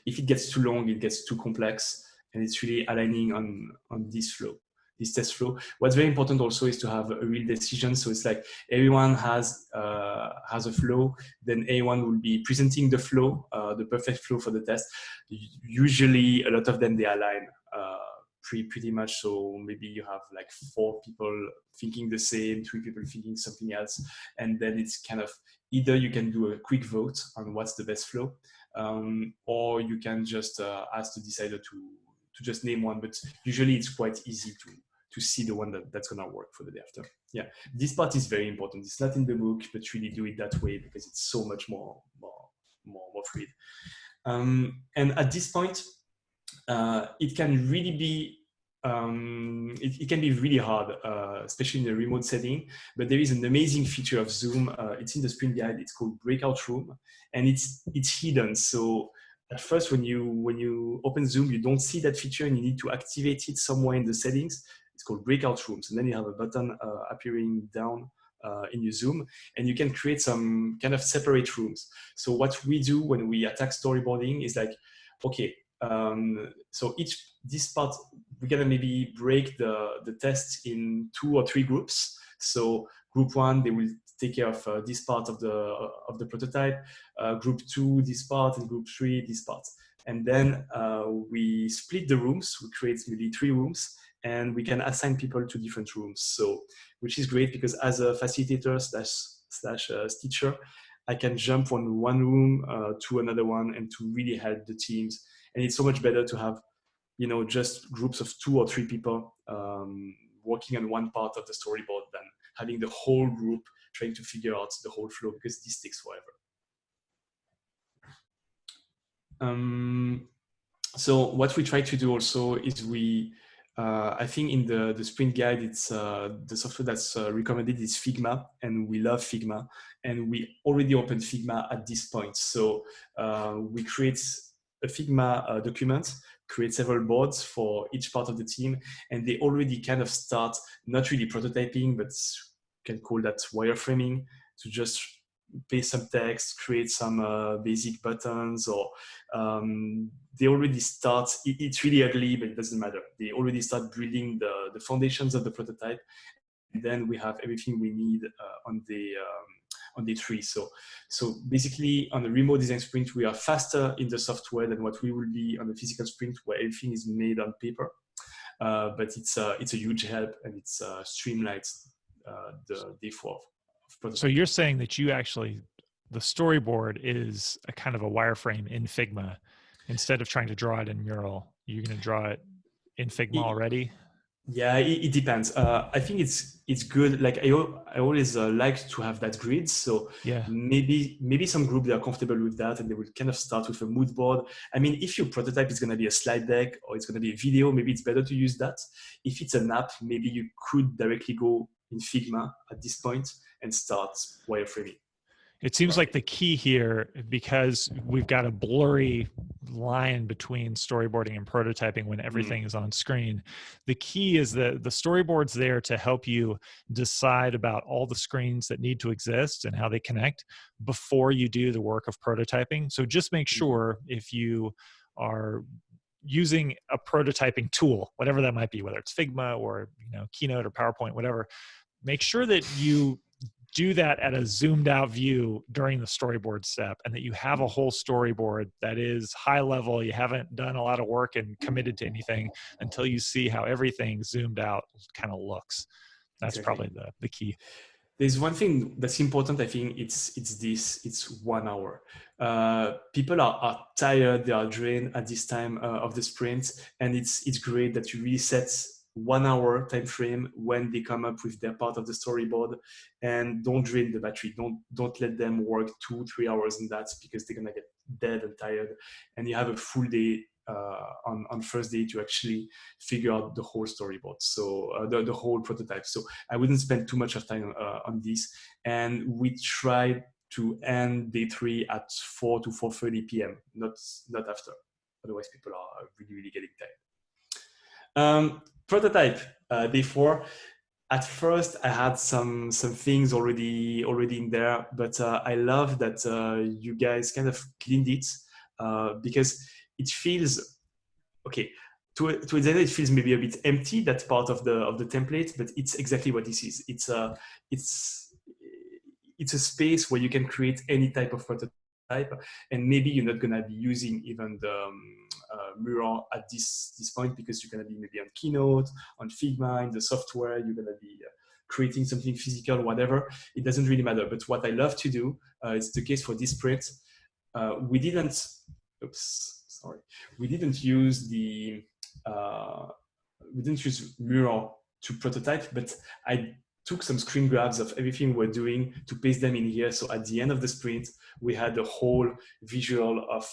If it gets too long, it gets too complex, and it's really aligning on this flow, this test flow. What's very important also is to have a real decision. So it's like everyone has a flow, then everyone will be presenting the flow, the perfect flow for the test. Usually, a lot of them they align pretty much. So maybe you have like 4 people thinking the same, 3 people thinking something else, and then it's kind of either you can do a quick vote on what's the best flow, or you can just ask the decider to just name one. But usually it's quite easy to see the one that's gonna work for the day after. Yeah, this part is very important. It's not in the book, but really do it that way because it's so much more fluid. And at this point, it can really be it can be really hard, especially in a remote setting. But there is an amazing feature of Zoom. It's in the sprint guide. It's called Breakout Room, and it's hidden. So at first, when you open Zoom, you don't see that feature, and you need to activate it somewhere in the settings. It's called Breakout Rooms, and then you have a button appearing down in your Zoom, and you can create some kind of separate rooms. So what we do when we attack storyboarding is like, okay, so this part, we're gonna maybe break the test in 2 or 3 groups. So group 1, they will take care of this part of the prototype. Group 2, this part, and group 3, this part. And then we split the rooms. We create maybe 3 rooms, and we can assign people to different rooms. So, which is great because as a facilitator slash teacher, I can jump from one room to another one and to really help the teams. And it's so much better to have, just groups of 2 or 3 people working on one part of the storyboard than having the whole group trying to figure out the whole flow, because this takes forever. So what we try to do also is I think in the sprint guide, it's the software that's recommended is Figma, and we love Figma, and we already opened Figma at this point. So we create a Figma document, create several boards for each part of the team, and they already kind of start not really prototyping, but can call that wireframing, to just paste some text, create some basic buttons, or they already start, it's really ugly, but it doesn't matter. They already start building the foundations of the prototype. And then we have everything we need on day 3. So basically on the remote design sprint, we are faster in the software than what we will be on the physical sprint, where everything is made on paper. But it's a huge help, and it's streamlines the day 4.
So you're saying that the storyboard is a kind of a wireframe in Figma. Instead of trying to draw it in Mural, you're going to draw it in Figma already?
Yeah, it depends. I think it's good. Like I always like to have that grid. So
yeah,
maybe some group, they are comfortable with that, and they will kind of start with a mood board. I mean, if your prototype is going to be a slide deck or it's going to be a video, maybe it's better to use that. If it's an app, maybe you could directly go in Figma at this point and start wireframing.
It seems like the key here, because we've got a blurry line between storyboarding and prototyping when everything is on screen. The key is that the storyboard's there to help you decide about all the screens that need to exist and how they connect before you do the work of prototyping. So just make sure, if you are using a prototyping tool, whatever that might be, whether it's Figma or Keynote or PowerPoint, whatever, make sure that you do that at a zoomed out view during the storyboard step, and that you have a whole storyboard that is high level. You haven't done a lot of work and committed to anything until you see how everything zoomed out kind of looks. That's probably the key.
There's one thing that's important. I think it's 1 hour. People are tired, they are drained at this time of the sprint, and it's great that you really set 1 hour time frame when they come up with their part of the storyboard, and don't drain the battery. Don't let them work 2-3 hours in that, because they're gonna get dead and tired, and you have a full day on first day to actually figure out the whole storyboard, so the whole prototype. So I wouldn't spend too much of time on this, and we try to end day 3 at 4 to 4:30 p.m. not after, otherwise people are really getting tired. Prototype, day 4. At first, I had some things already in there, but I love that you guys kind of cleaned it, because it feels okay. To a designer, it feels maybe a bit empty, that part of the template, but it's exactly what this is. It's a space where you can create any type of prototype. and maybe you're not gonna be using even the mirror at this point because you're gonna be maybe on Keynote, on Figma, in the software, you're gonna be creating something physical, whatever. It doesn't really matter. But what I love to do, it's the case for this sprint. We didn't use the we didn't use Mural to prototype, but I took some screen grabs of everything we're doing to paste them in here. So at the end of the sprint, we had the whole visual of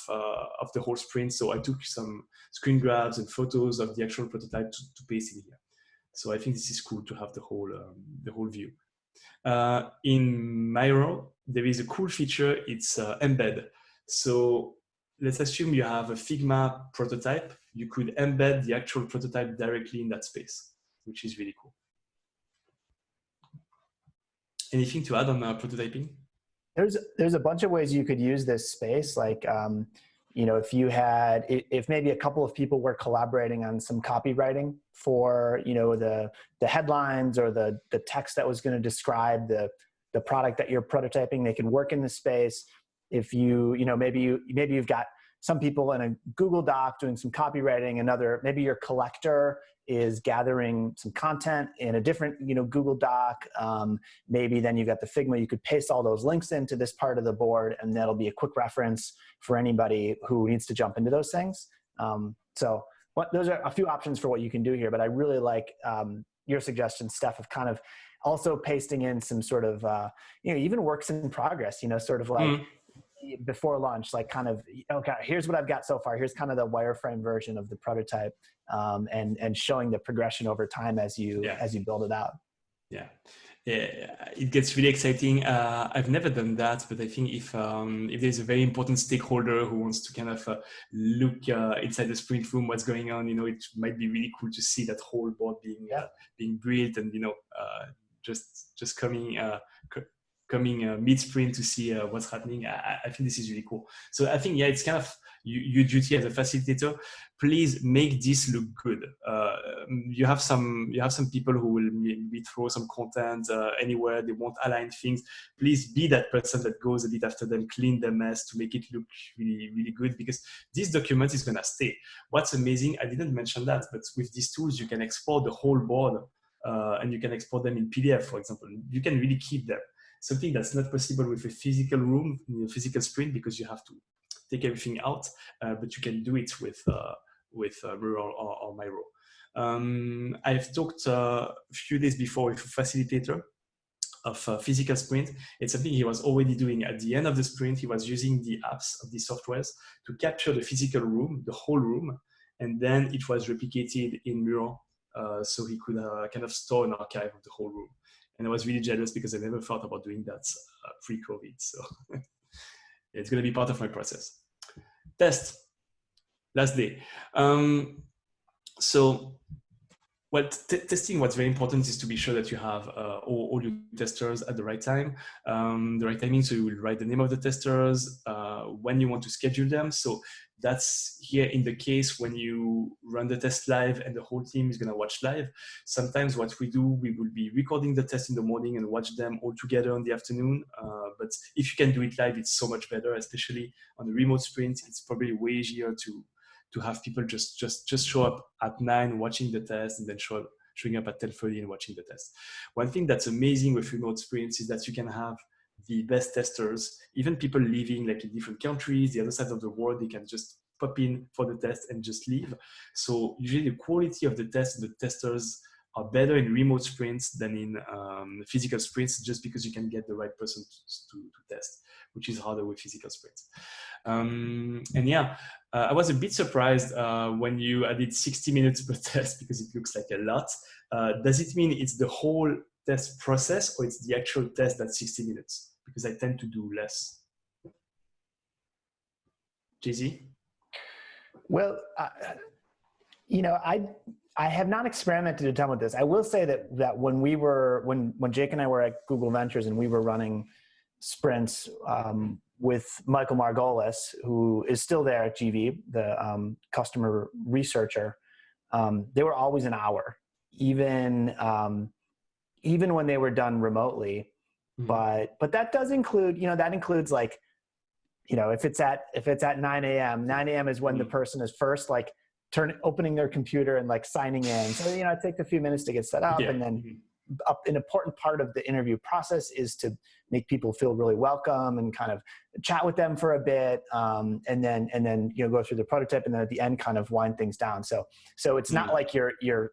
the whole sprint. So I took some screen grabs and photos of the actual prototype to paste in here. So I think this is cool to have the whole view. In Miro, there is a cool feature. It's embed. So let's assume you have a Figma prototype. You could embed the actual prototype directly in that space, which is really cool. Anything to add on prototyping?
There's a bunch of ways you could use this space. Like, if maybe a couple of people were collaborating on some copywriting for, the headlines or the text that was going to describe the product that you're prototyping, they can work in the space. If maybe you've got some people in a Google Doc doing some copywriting, maybe your collector is gathering some content in a different, Google Doc. Maybe then you've got the Figma, you could paste all those links into this part of the board, and that'll be a quick reference for anybody who needs to jump into those things. Those are a few options for what you can do here, but I really like your suggestion, Steph, of kind of also pasting in some sort of, even works in progress, sort of like, before launch, like kind of, okay, here's what I've got so far. Here's kind of the wireframe version of the prototype, and showing the progression over time as you build it out.
Yeah, it gets really exciting. I've never done that, but I think if there's a very important stakeholder who wants to kind of look inside the sprint room, what's going on, it might be really cool to see that whole board being built, and just coming mid-sprint to see what's happening. I think this is really cool. So I think, it's kind of your duty as a facilitator. Please make this look good. You have some people who will maybe throw some content anywhere. They won't align things. Please be that person that goes a bit after them, clean the mess to make it look really, really good, because this document is going to stay. What's amazing, I didn't mention that, but with these tools, you can export the whole board and you can export them in PDF, for example. You can really keep them. Something that's not possible with a physical room, physical sprint, because you have to take everything out, but you can do it with Mural or Miro. I've talked a few days before with a facilitator of a physical sprint. It's something he was already doing at the end of the sprint. He was using the apps of these softwares to capture the physical room, the whole room, and then it was replicated in Mural, so he could kind of store an archive of the whole room. And I was really jealous because I never thought about doing that pre-COVID. So it's going to be part of my process. Test, last day. Testing, what's very important is to be sure that you have all your testers at the right time, the right timing. So you will write the name of the testers, when you want to schedule them. So that's here in the case when you run the test live and the whole team is going to watch live. Sometimes what we do, we will be recording the test in the morning and watch them all together in the afternoon. But if you can do it live, it's so much better, especially on a remote sprint. It's probably way easier to have people just show up at 9 watching the test, and then showing up at 10:30 and watching the test. One thing that's amazing with remote sprints is that you can have the best testers, even people living like in different countries, the other side of the world, they can just pop in for the test and just leave. So usually the quality of the test, the testers are better in remote sprints than in physical sprints, just because you can get the right person to test, which is harder with physical sprints. I was a bit surprised when you added 60 minutes per test, because it looks like a lot. Does it mean it's the whole test process, or it's the actual test that's 60 minutes? Because I tend to do less. JZ?
Well, I have not experimented a ton with this. I will say that when Jake and I were at Google Ventures and we were running sprints with Michael Margolis, who is still there at GV, the customer researcher, they were always an hour, even when they were done remotely. Mm-hmm. But that does include, that includes like if it's at 9 a.m., 9 a.m. is when the person is first like opening their computer and like signing in. So, it takes a few minutes to get set up, and then an important part of the interview process is to make people feel really welcome and kind of chat with them for a bit, and then go through the prototype, and then at the end kind of wind things down. So it's not like you're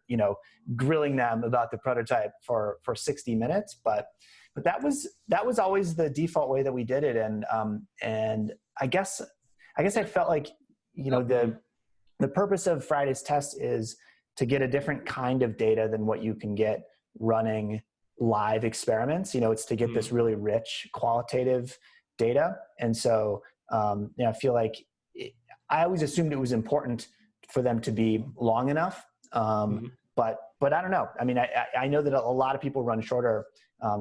grilling them about the prototype for 60 minutes, but that was always the default way that we did it. And I guess I felt like the purpose of Friday's test is to get a different kind of data than what you can get running live experiments. It's to get this really rich qualitative data. And so I feel like I always assumed it was important for them to be long enough. But I don't know. I mean, I know that a lot of people run shorter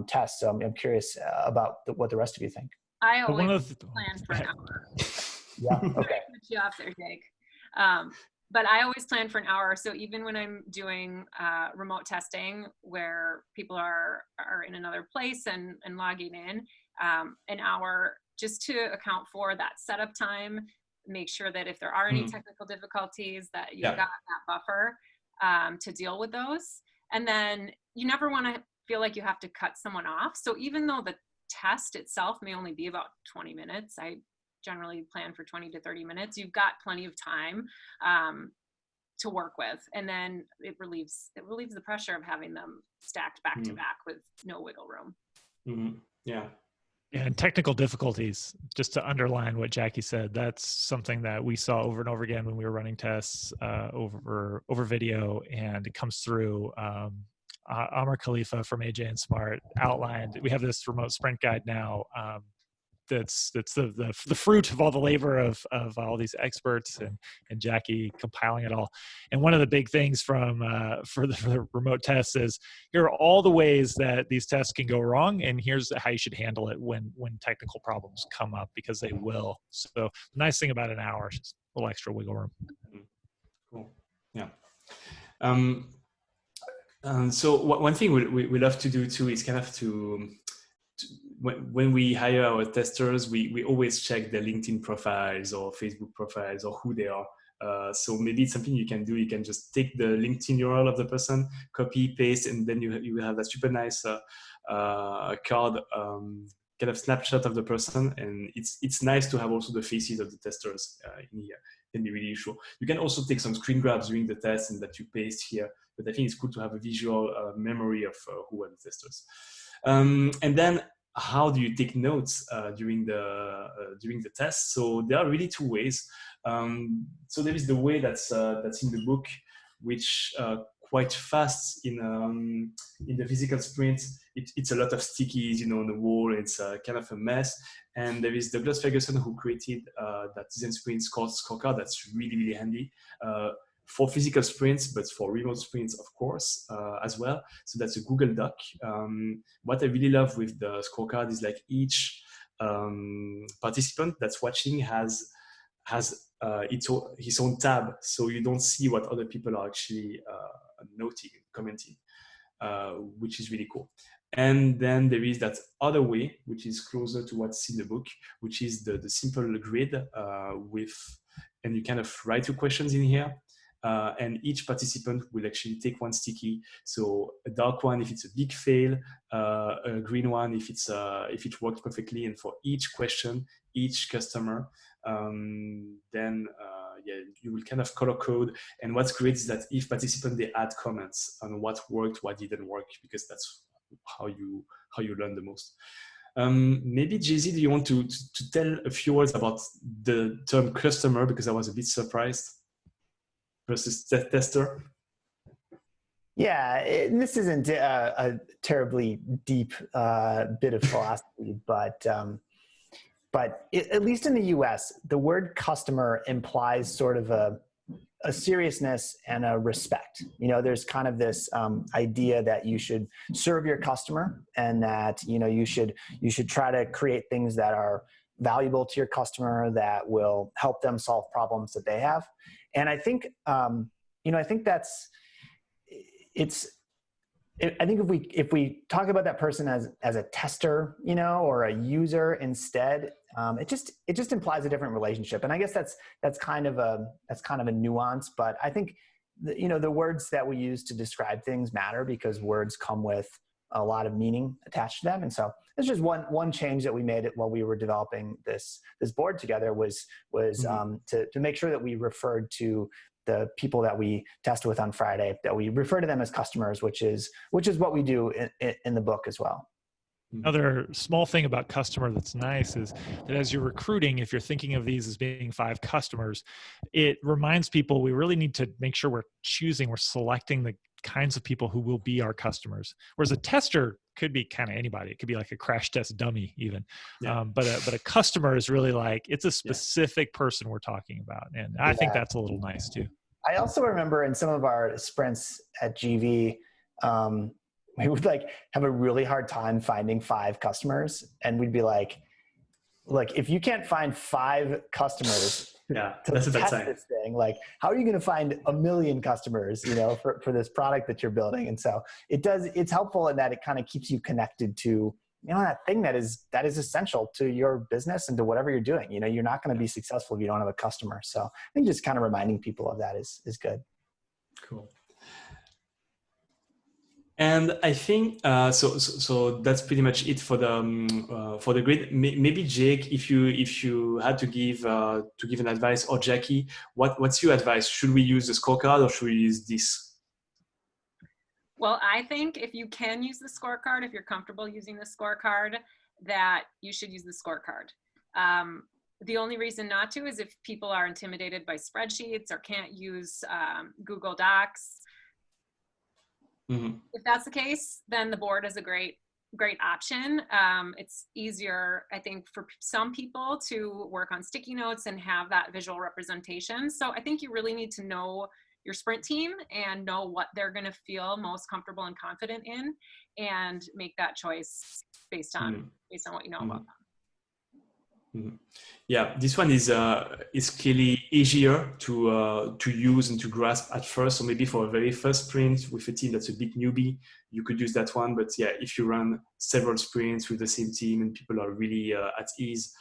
tests, so I'm curious about what the rest of you think.
I always plan for an hour.
Yeah. Okay.
Put you off there, Jake. But I always plan for an hour. So even when I'm doing remote testing where people are in another place and logging in, an hour just to account for that setup time, make sure that if there are any technical difficulties that you've got that buffer to deal with those. And then you never want to feel like you have to cut someone off. So even though the test itself may only be about 20 minutes, I generally plan for 20 to 30 minutes. You've got plenty of time to work with, and then it relieves the pressure of having them stacked back to back with no wiggle room.
Yeah.
And technical difficulties, just to underline what Jackie said, that's something that we saw over and over again when we were running tests over video, and it comes through. Amr Khalifa from AJ and Smart outlined, we have this remote sprint guide now that's the fruit of all the labor of all these experts and Jackie compiling it all. And one of the big things for the remote tests is, here are all the ways that these tests can go wrong, and here's how you should handle it when technical problems come up, because they will. So the nice thing about an hour is just a little extra wiggle room.
Cool. Yeah. So one thing we love to do too is kind of to when we hire our testers, we always check their LinkedIn profiles or Facebook profiles or who they are. So maybe it's something you can do. You can just take the LinkedIn URL of the person, copy, paste, and then you will have a super nice card, kind of snapshot of the person. And it's nice to have also the faces of the testers in here. Can be really useful. You can also take some screen grabs during the test and that you paste here. But I think it's cool to have a visual memory of who are the testers. And then, how do you take notes during the test? So there are really two ways. So there is the way that's in the book, which quite fast in the physical sprint. It's a lot of stickies, on the wall. It's kind of a mess. And there is Douglas Ferguson who created that design sprint scorecard that's really, really handy. For physical sprints, but for remote sprints, of course, as well. So that's a Google Doc. What I really love with the scorecard is like each participant that's watching has his own tab, so you don't see what other people are actually noting, commenting, which is really cool. And then there is that other way, which is closer to what's in the book, which is the simple grid and you kind of write your questions in here. And each participant will actually take one sticky. So a dark one if it's a big fail, a green one if it worked perfectly. And for each question, each customer, then you will kind of color code. And what's great is that each participant, they add comments on what worked, what didn't work, because that's how you learn the most. Maybe JZ, do you want to tell a few words about the term customer, because I was a bit surprised, versus tester?
Yeah, this isn't a terribly deep bit of philosophy, but at least in the US, the word customer implies sort of a seriousness and a respect. There's kind of this idea that you should serve your customer, and that you should try to create things that are valuable to your customer, that will help them solve problems that they have. And I think I think that's I think if we talk about that person as a tester, or a user instead, it just implies a different relationship. And I guess that's kind of a nuance, but I think the words that we use to describe things matter because words come with a lot of meaning attached to them. And so it's just one change that we made while we were developing this board together was to make sure that we referred to the people that we test with on Friday, that we refer to them as customers, which is what we do in the book as well.
Another small thing about customer that's nice is that as you're recruiting, if you're thinking of these as being 5 customers, it reminds people we really need to make sure we're selecting the kinds of people who will be our customers. Whereas a tester could be kind of anybody. It could be like a crash test dummy even. Yeah. But a customer is really like, it's a specific person we're talking about. And I think that's a little nice too.
I also remember in some of our sprints at GV, we would have a really hard time finding 5 customers. And we'd be like, if you can't find 5 customers to test this thing, how are you going to find 1 million customers, for this product that you're building? And so it's helpful in that it kind of keeps you connected to, that thing that is essential to your business and to whatever you're doing. You're not going to be successful if you don't have a customer. So I think just kind of reminding people of that is good.
Cool. And I think so that's pretty much it for the grid. Maybe Jake, if you had to give an advice, or Jackie, what's your advice? Should we use the scorecard or should we use this?
Well, I think if you can use the scorecard, if you're comfortable using the scorecard, that you should use the scorecard. The only reason not to is if people are intimidated by spreadsheets or can't use Google Docs. If that's the case, then the board is a great option. It's easier, I think, for some people to work on sticky notes and have that visual representation. So I think you really need to know your sprint team and know what they're going to feel most comfortable and confident in, and make that choice based on what you know about them.
Yeah, this one is clearly easier to use and to grasp at first. So maybe for a very first sprint with a team that's a bit newbie, you could use that one. But yeah, if you run several sprints with the same team and people are really at ease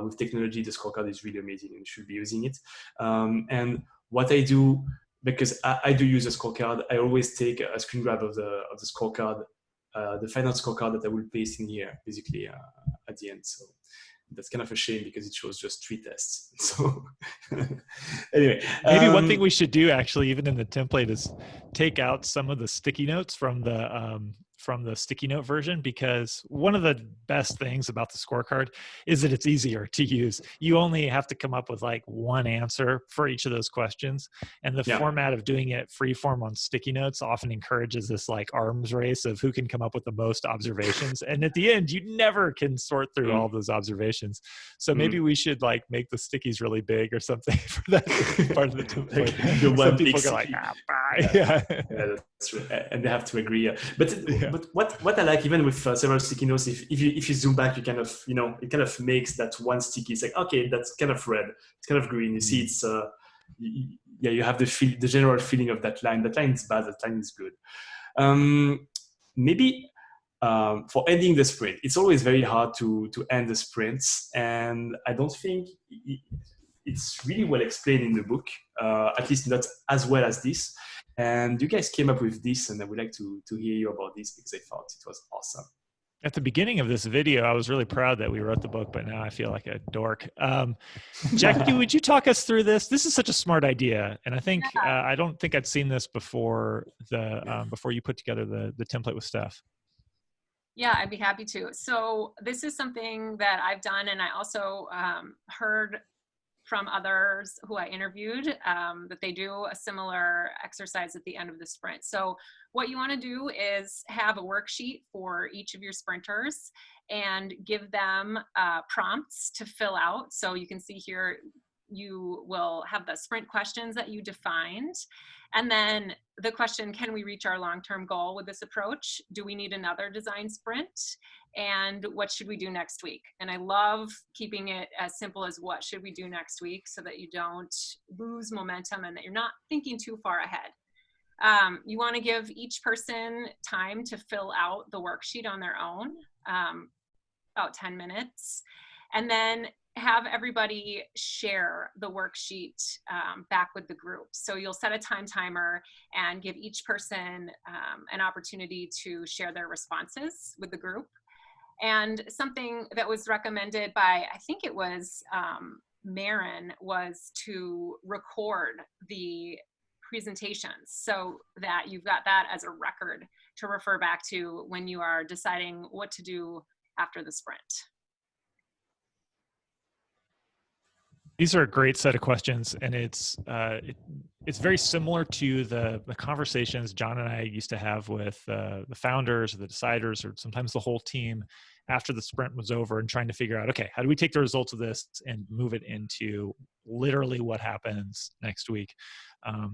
with technology, the scorecard is really amazing and you should be using it. And what I do, because I do use a scorecard, I always take a screen grab of the scorecard, the final scorecard that I will paste in here, basically at the end. So that's kind of a shame because it shows just 3 tests. So anyway,
maybe one thing we should do actually, even in the template, is take out some of the sticky notes from the sticky note version, because one of the best things about the scorecard is that it's easier to use. You only have to come up with one answer for each of those questions. And the format of doing it free form on sticky notes often encourages this arms race of who can come up with the most observations. And at the end, you never can sort through all those observations. So maybe we should make the stickies really big or something for that part of the template. Some people go bye. Yeah,
that's true. And they have to agree. But what I like, even with several sticky notes, if you zoom back, you kind of, it kind of makes that one sticky. It's okay, that's kind of red, it's kind of green. You see, it's you have the general feeling of that line. That line is bad, that line is good. Maybe for ending the sprint, it's always very hard to end the sprints, and I don't think it's really well explained in the book, at least not as well as this. And you guys came up with this, and I would like to hear you about this because I thought it was awesome.
At the beginning of this video, I was really proud that we wrote the book, but now I feel like a dork. Jackie, would you talk us through this? This is such a smart idea, and I think I don't think I'd seen this before before you put together the template with Steph.
Yeah, I'd be happy to. So this is something that I've done, and I also heard from others who I interviewed that they do a similar exercise at the end of the sprint. So what you want to do is have a worksheet for each of your sprinters and give them prompts to fill out. So you can see here, you will have the sprint questions that you defined. And then the question, can we reach our long-term goal with this approach? Do we need another design sprint? And what should we do next week? And I love keeping it as simple as what should we do next week, so that you don't lose momentum and that you're not thinking too far ahead. You want to give each person time to fill out the worksheet on their own, about 10 minutes. and then have everybody share the worksheet back with the group. So you'll set a time timer and give each person an opportunity to share their responses with the group. And something that was recommended by, I think it was Marin, was to record the presentations so that you've got that as a record to refer back to when you are deciding what to do after the sprint.
These are a great set of questions, and it's very similar to the conversations John and I used to have with the founders or the deciders or sometimes the whole team after the sprint was over, and trying to figure out, okay, how do we take the results of this and move it into literally what happens next week?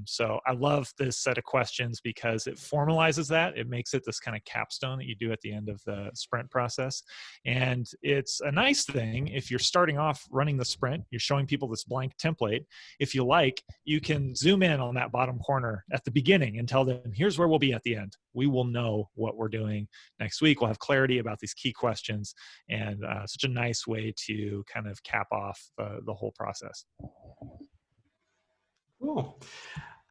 So I love this set of questions because it formalizes that. It makes it this kind of capstone that you do at the end of the sprint process. And it's a nice thing if you're starting off running the sprint, you're showing people this blank template. If you like, you can zoom in on that bottom corner at the beginning and tell them, here's where we'll be at the end. We will know what we're doing next week. We'll have clarity about these key questions, and such a nice way to kind of cap off the whole process.
Cool.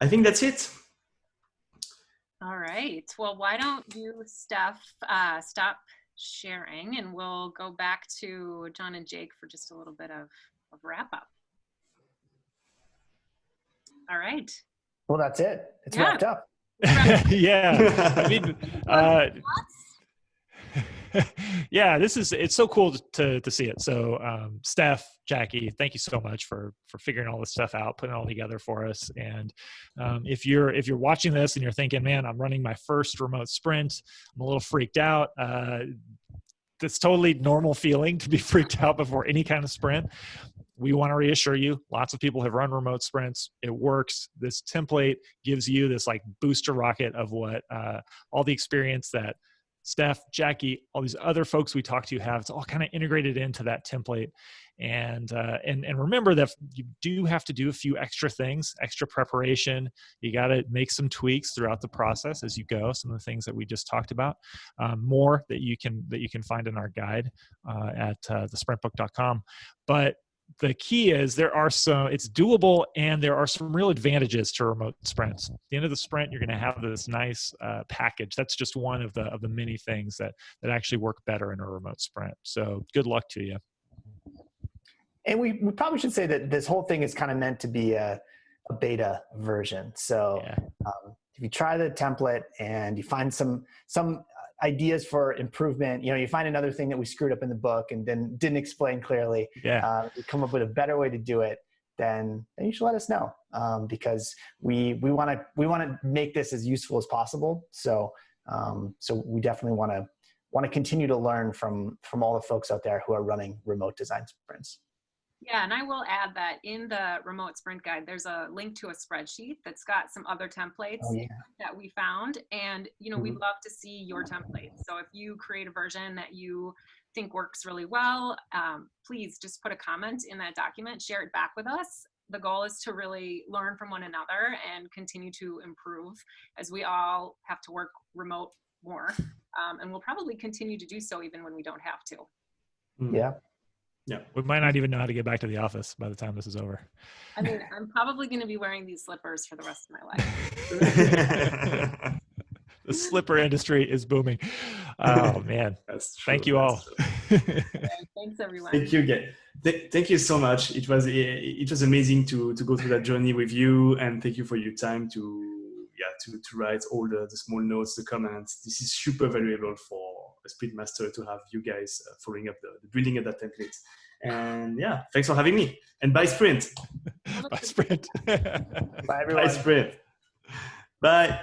I think that's it.
All right. Well, why don't you, Steph, stop sharing, and we'll go back to John and Jake for just a little bit of wrap up. All right.
Well, that's it. It's wrapped up.
Yeah. I mean, yeah, it's so cool to see it. So Steph, Jackie, thank you so much for figuring all this stuff out, putting it all together for us. And if you're watching this and you're thinking, man, I'm running my first remote sprint, I'm a little freaked out. That's totally normal feeling to be freaked out before any kind of sprint. We want to reassure you, lots of people have run remote sprints. It works. This template gives you this like booster rocket of what all the experience that Steph, Jackie, all these other folks we talk to have. It's all kind of integrated into that template. And remember that you do have to do a few extra things, extra preparation. You got to make some tweaks throughout the process as you go. Some of the things that we just talked about, more that you can find in our guide at thesprintbook.com. But the key is it's doable, and there are some real advantages to remote sprints. At the end of the sprint, you're going to have this nice package. That's just one of the many things that actually work better in a remote sprint. So good luck to you.
And we probably should say that this whole thing is kind of meant to be a beta version. So
yeah.
If you try the template and you find some ideas for improvement, you find another thing that we screwed up in the book and then didn't explain clearly, you come up with a better way to do it, then you should let us know, because we want to make this as useful as possible. So we definitely want to continue to learn from all the folks out there who are running remote design sprints.
Yeah, and I will add that in the remote sprint guide, there's a link to a spreadsheet that's got some other templates that we found. And, we'd love to see your templates. So if you create a version that you think works really well, please just put a comment in that document, share it back with us. The goal is to really learn from one another and continue to improve, as we all have to work remote more. And we'll probably continue to do so even when we don't have to.
Yeah.
Yeah, we might not even know how to get back to the office by the time this is over.
I mean, I'm probably going to be wearing these slippers for the rest of my life.
The slipper industry is booming. Oh man,
That's true.
Thank you all.
Thanks everyone.
Thank you again. Thank you so much. It was amazing to go through that journey with you, and thank you for your time to write all the small notes, the comments. This is super valuable for a sprint master to have you guys following up the building of that template. And thanks for having me. And bye sprint.
Bye sprint.
Bye everyone.
Bye sprint. Bye.